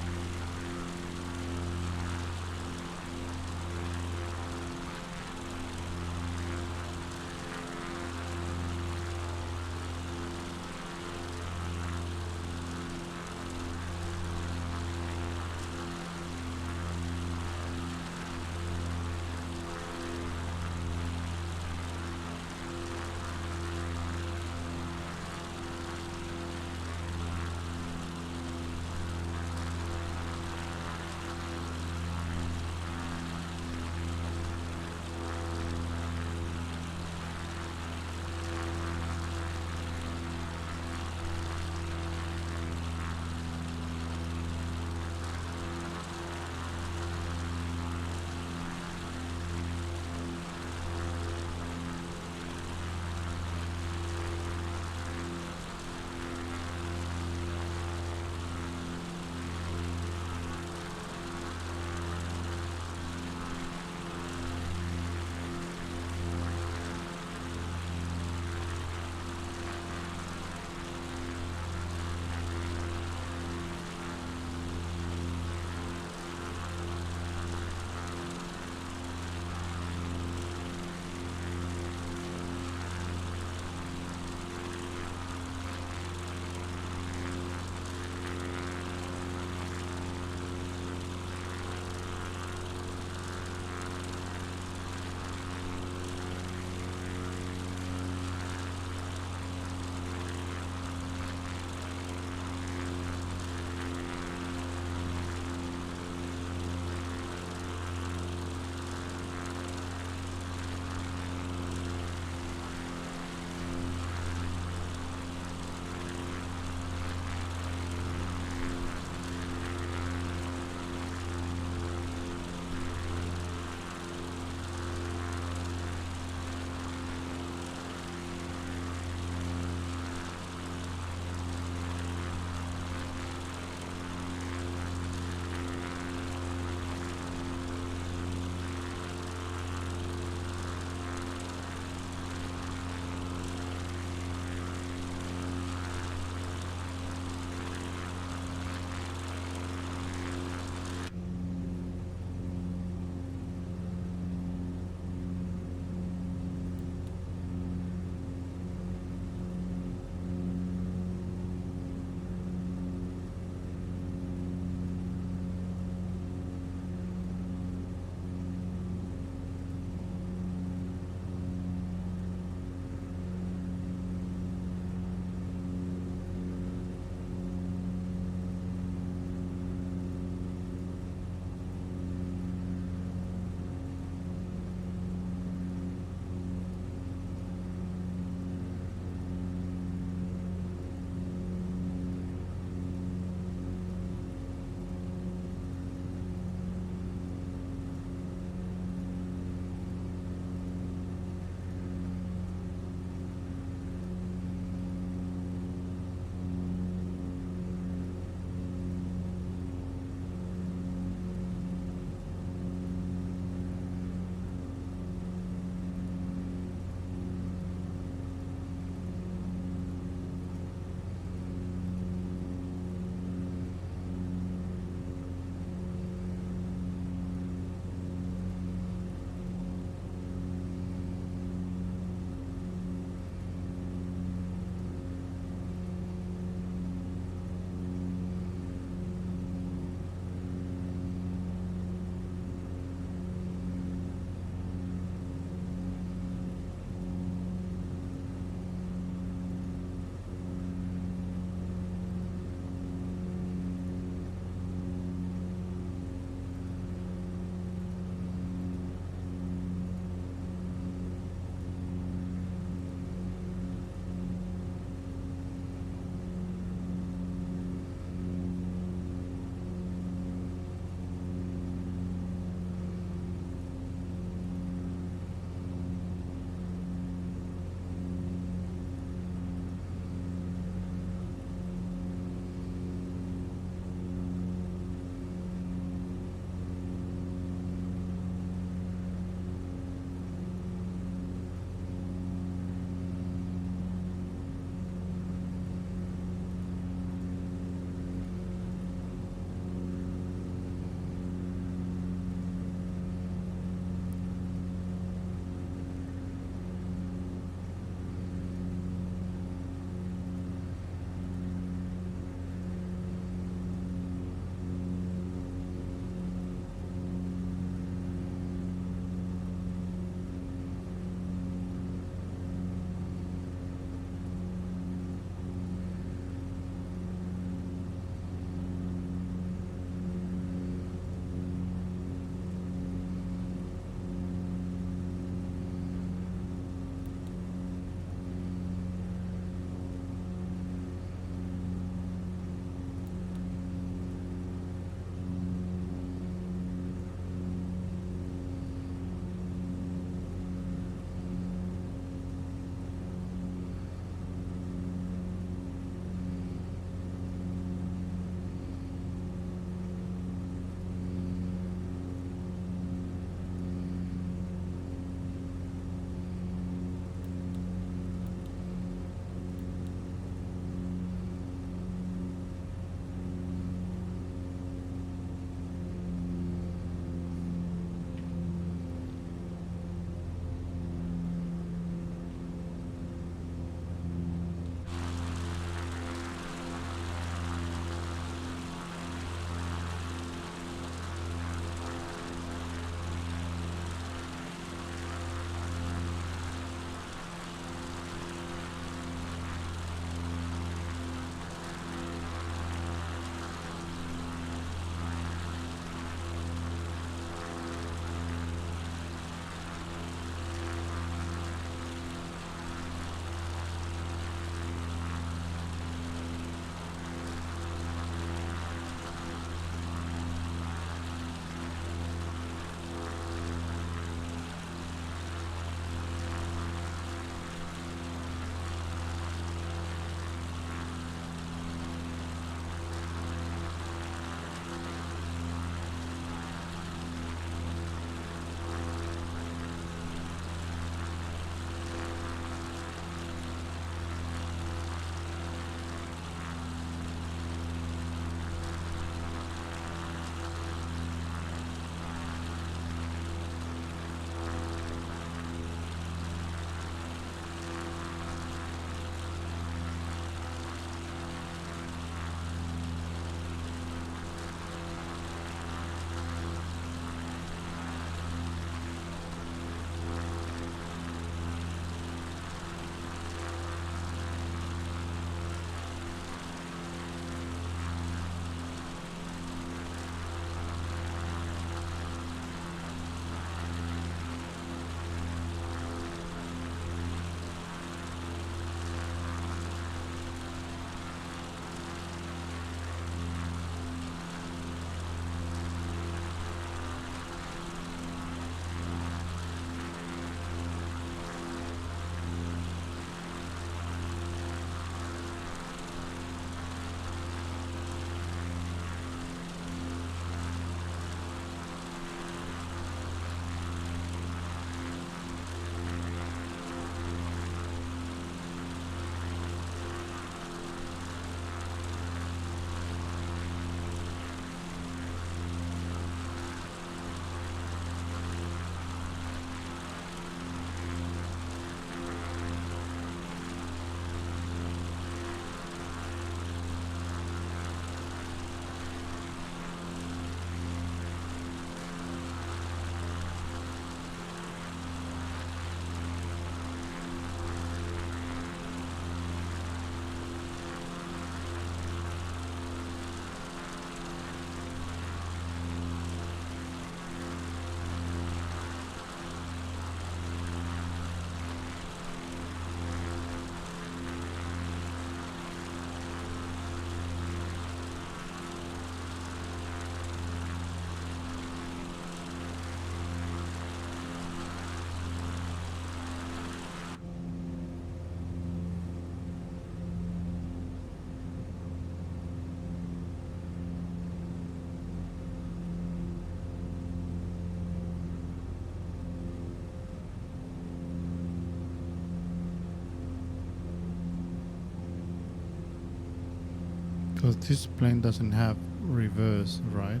Because this plane doesn't have reverse, right?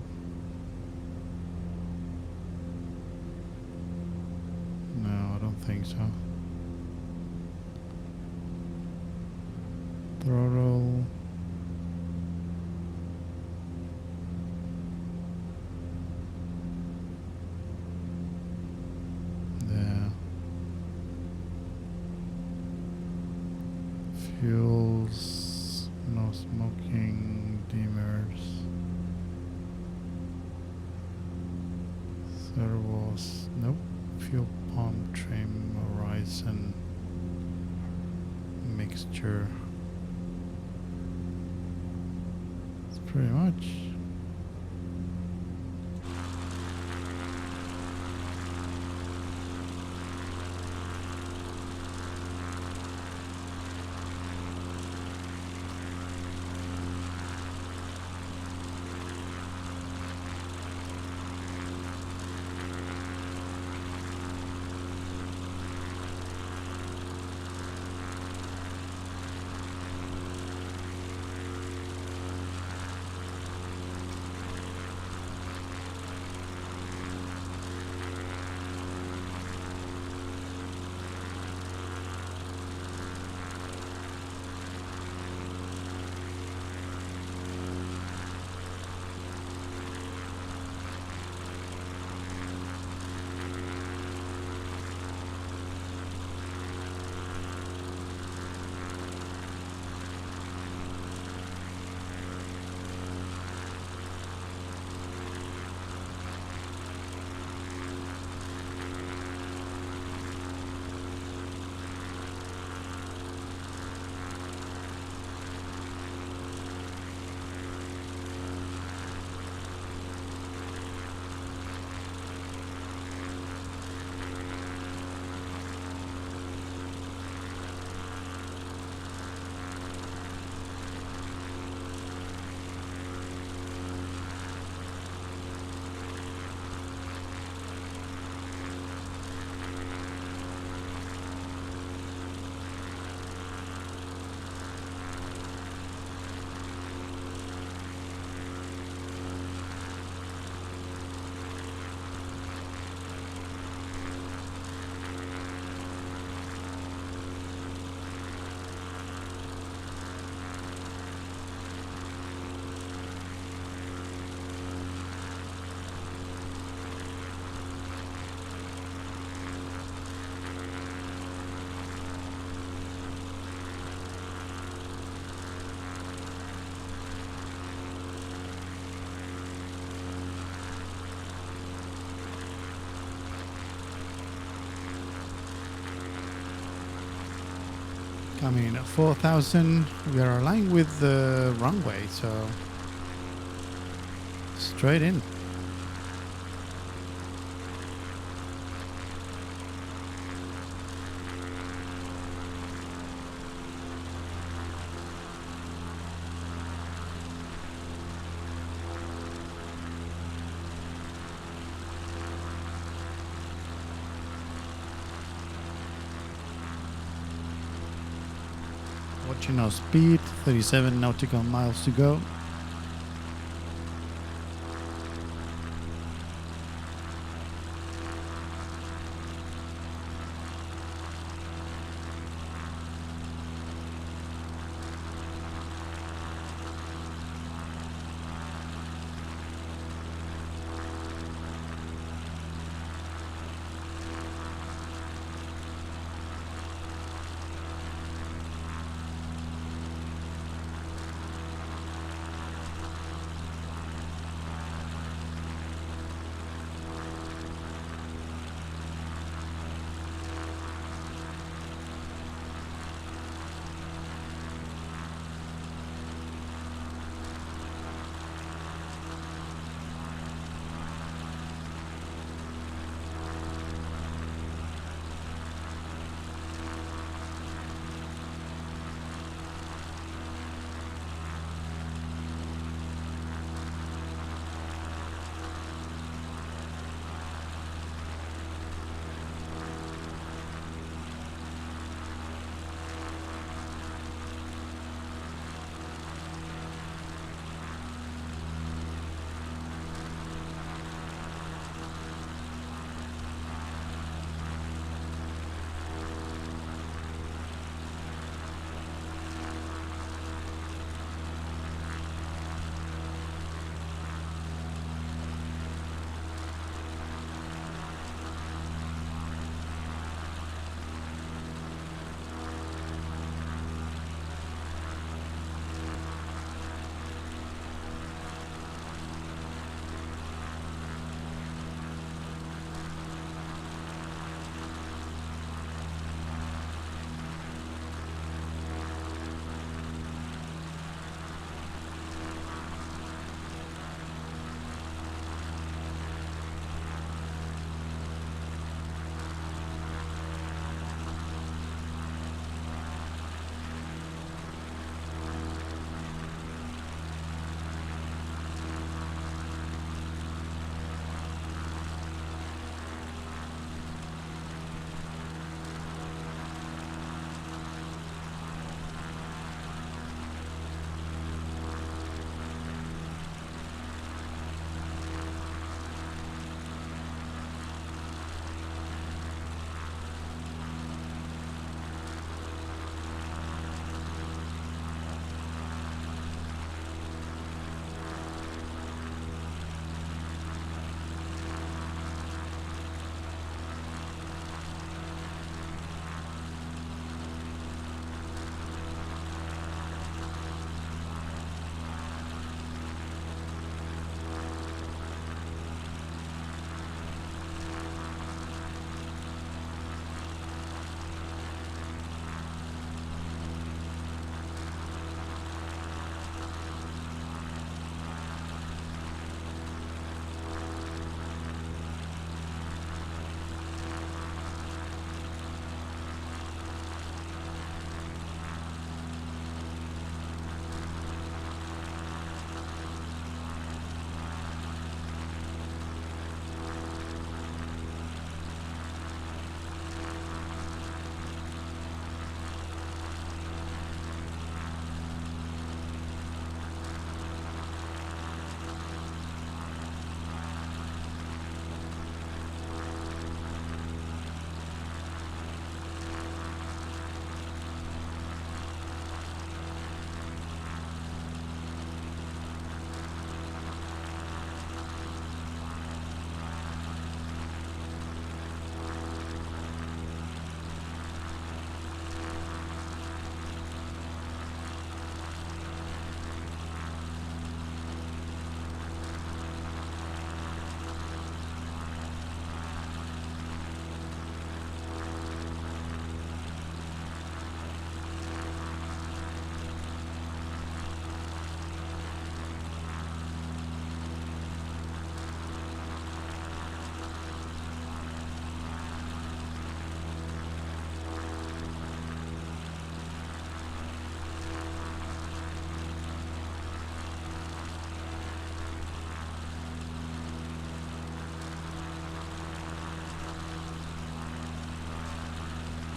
No, I don't think so. Throttle. There. Fuels. No smoking. Dimmers. Servos. Nope. Fuel pump. Trim. Horizon. Mixture. That's pretty much. Coming in at 4,000. We are aligned with the runway, so straight in. Watching our speed, 37 nautical miles to go.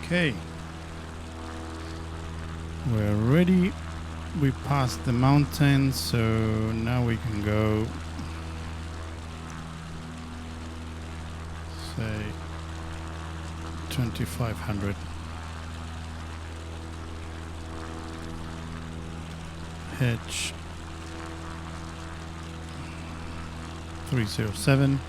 Okay. We're ready. We passed the mountain, so now we can go, say, 2500. Hedge 307.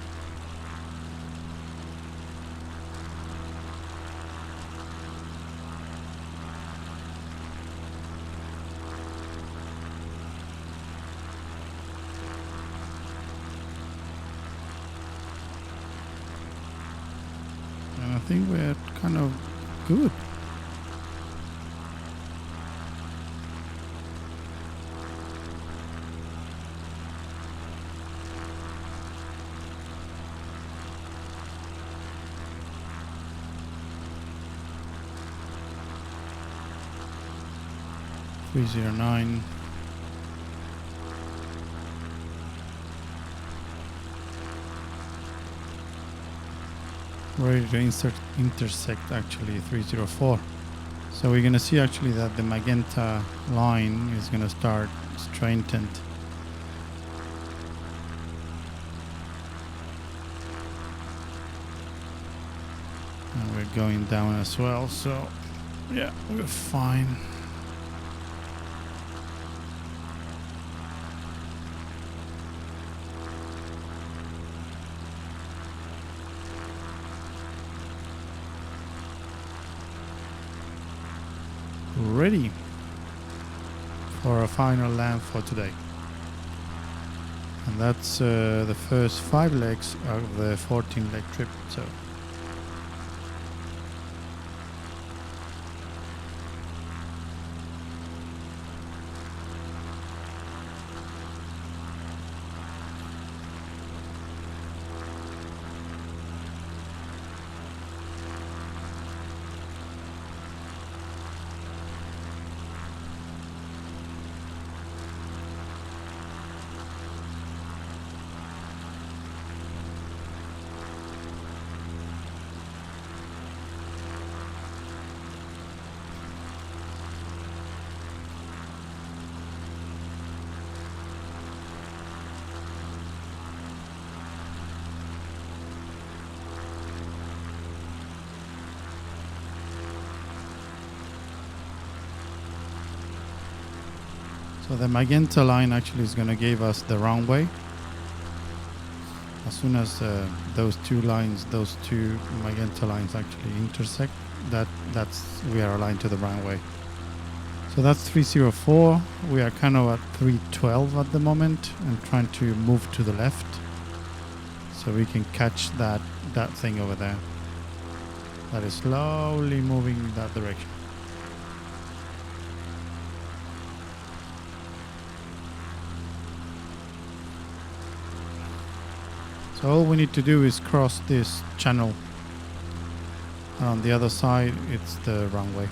And I think we're kind of good. .309. Ready to intersect actually 304. So we're going to see actually that the magenta line is going to start straightened. And we're going down as well, so yeah, we're fine. Ready for a final land for today, and that's the first 5 legs of the 14 leg trip. So So the magenta line actually is going to give us the runway. As soon as those two magenta lines actually intersect, we are aligned to the runway. So that's 304. We are kind of at 312 at the moment and trying to move to the left so we can catch that thing over there that is slowly moving in that direction. So all we need to do is cross this channel. On the other side, it's the runway.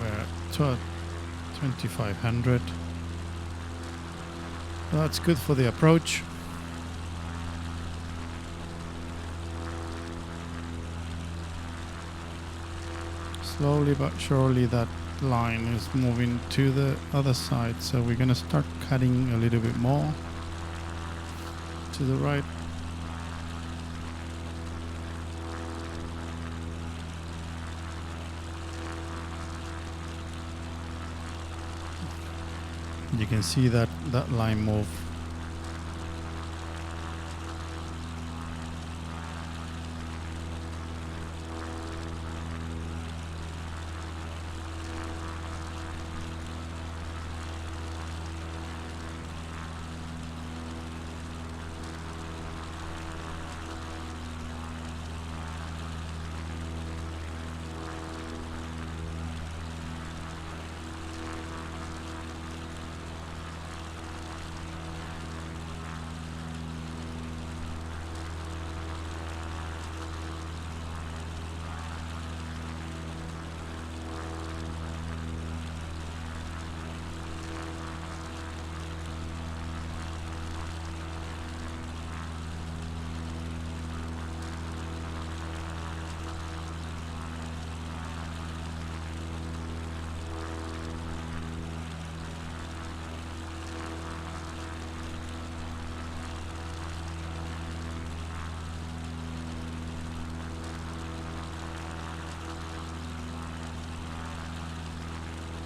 We're at 2500. That's good for the approach. Slowly but surely that line is moving to the other side, so we're going to start cutting a little bit more to the right. You can see that line move.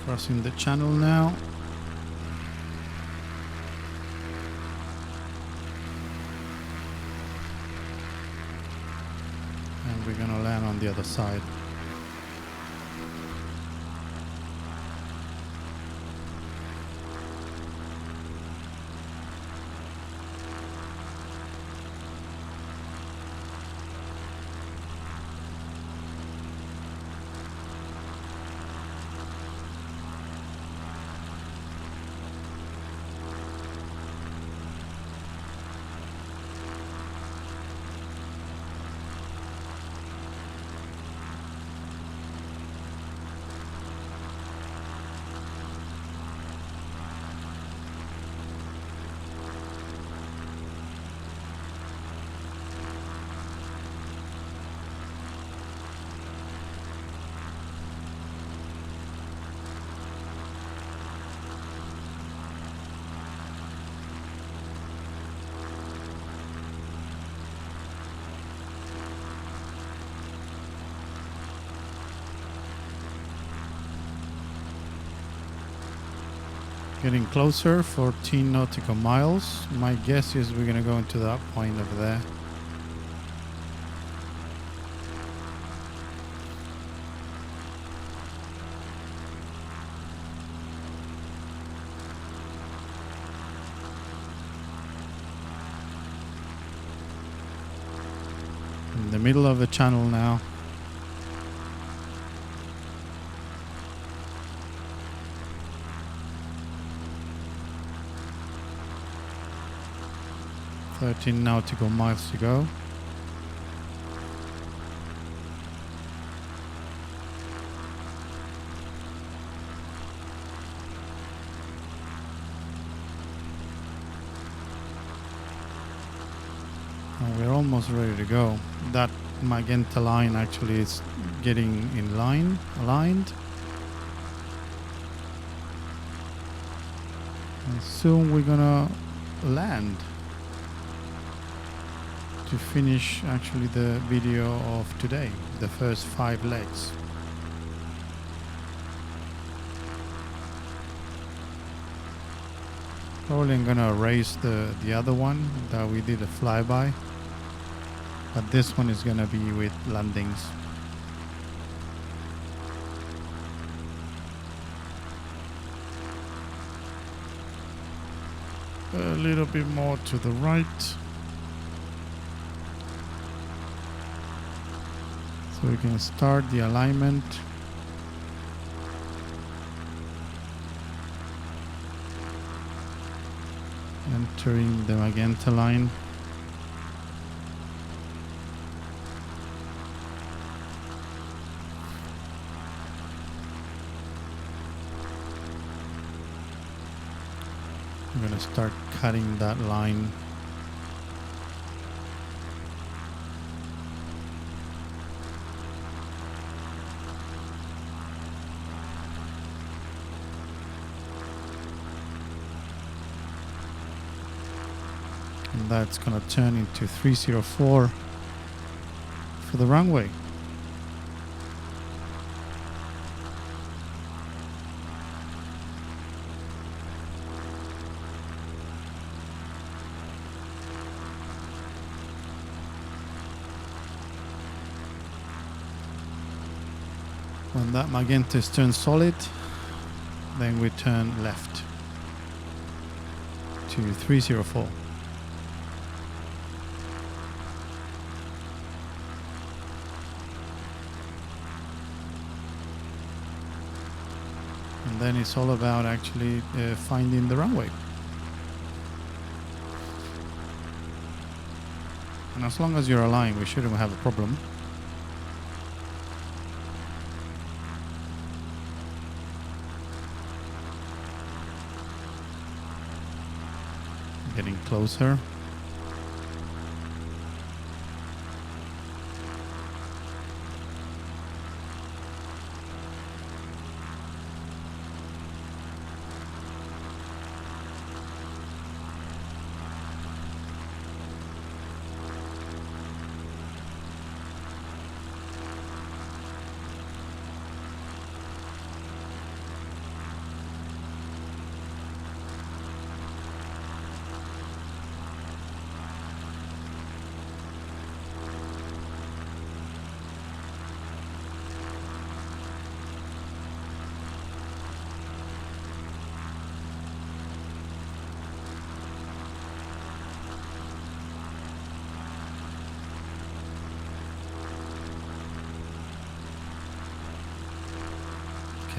Crossing the channel now. And we're gonna land on the other side. Getting closer, 14 nautical miles. My guess is we're gonna go into that point over there. In the middle of the channel now. "13 nautical miles to go." And we're almost ready to go. That magenta line actually is getting in line, aligned. And soon we're gonna land to finish actually the video of today, the first 5 legs. Probably I'm gonna erase the other one that we did a flyby, but this one is gonna be with landings. A little bit more to the right. So we can start the alignment. Entering the magenta line. I'm going to start cutting that line. And that's going to turn into 304 for the runway. When that magenta is turned solid, then we turn left to 304. And then it's all about actually finding the runway. And as long as you're aligned, we shouldn't have a problem. Getting closer.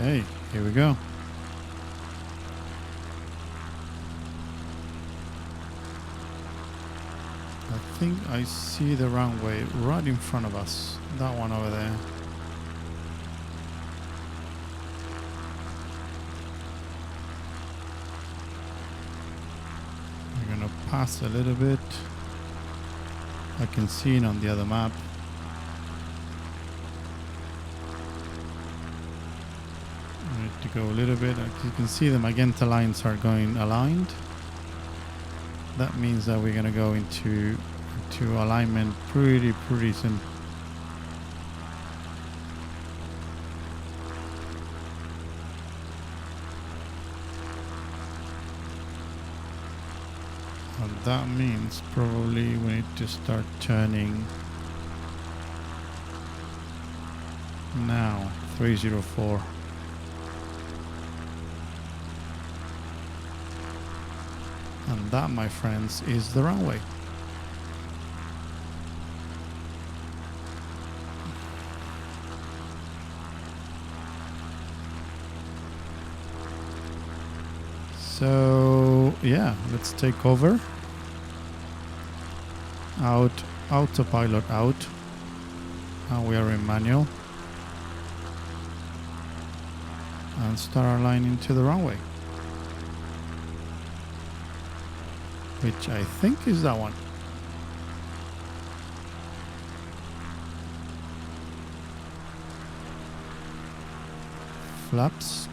Hey, here we go. I think I see the runway right in front of us. That one over there. We're gonna pass a little bit. I can see it on the other map. I need to go a little bit. As you can see, the magenta lines are going aligned. That means that we're gonna go into alignment pretty soon. And that means probably we need to start turning now. 304. And that, my friends, is the runway. So yeah, let's take over. Out, autopilot out. Now we are in manual. And start aligning to the runway. Which I think is that one. Flaps.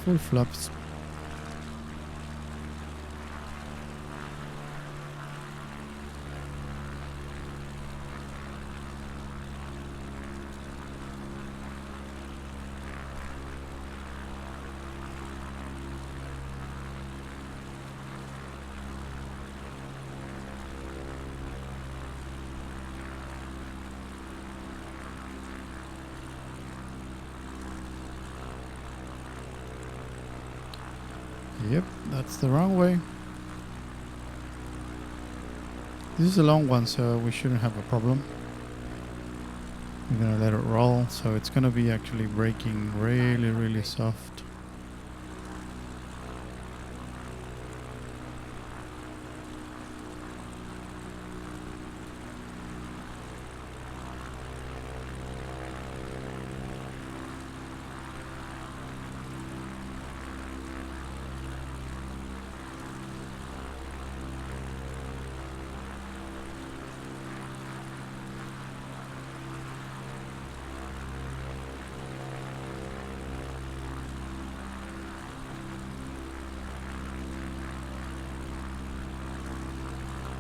Full flaps. Yep, that's the runway. This is a long one, so we shouldn't have a problem. We're gonna let it roll, so it's gonna be actually braking really soft.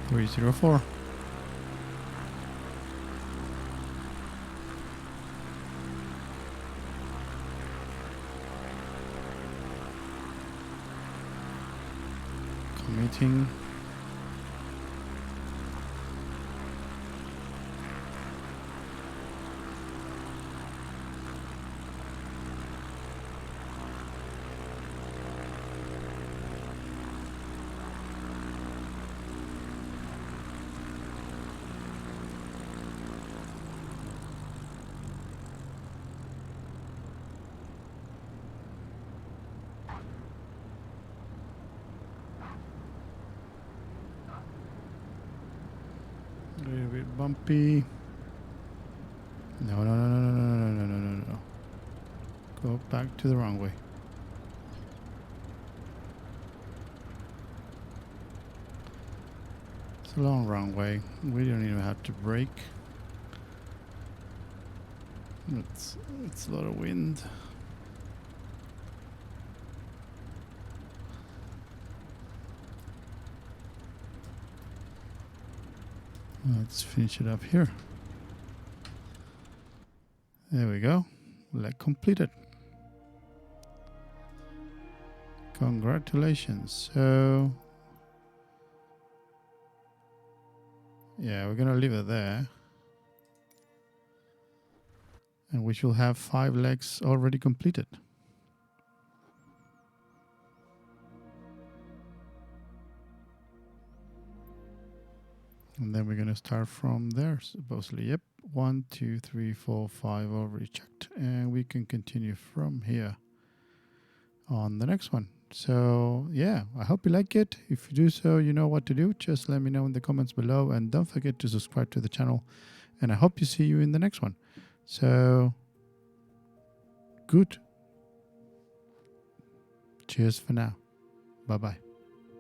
Three 304. Committing. A little bit bumpy. No. Go back to the runway. It's a long runway. We don't even have to brake. It's a lot of wind. Let's finish it up here. There we go. Leg completed. Congratulations. So yeah, we're gonna leave it there. And we shall have 5 legs already completed. And then we're going to start from there, supposedly. Yep, 1, 2, 3, 4, 5 already checked. And we can continue from here on the next one. So yeah, I hope you like it. If you do so, you know what to do. Just let me know in the comments below. And don't forget to subscribe to the channel. And I hope to see you in the next one. So good. Cheers for now. Bye-bye.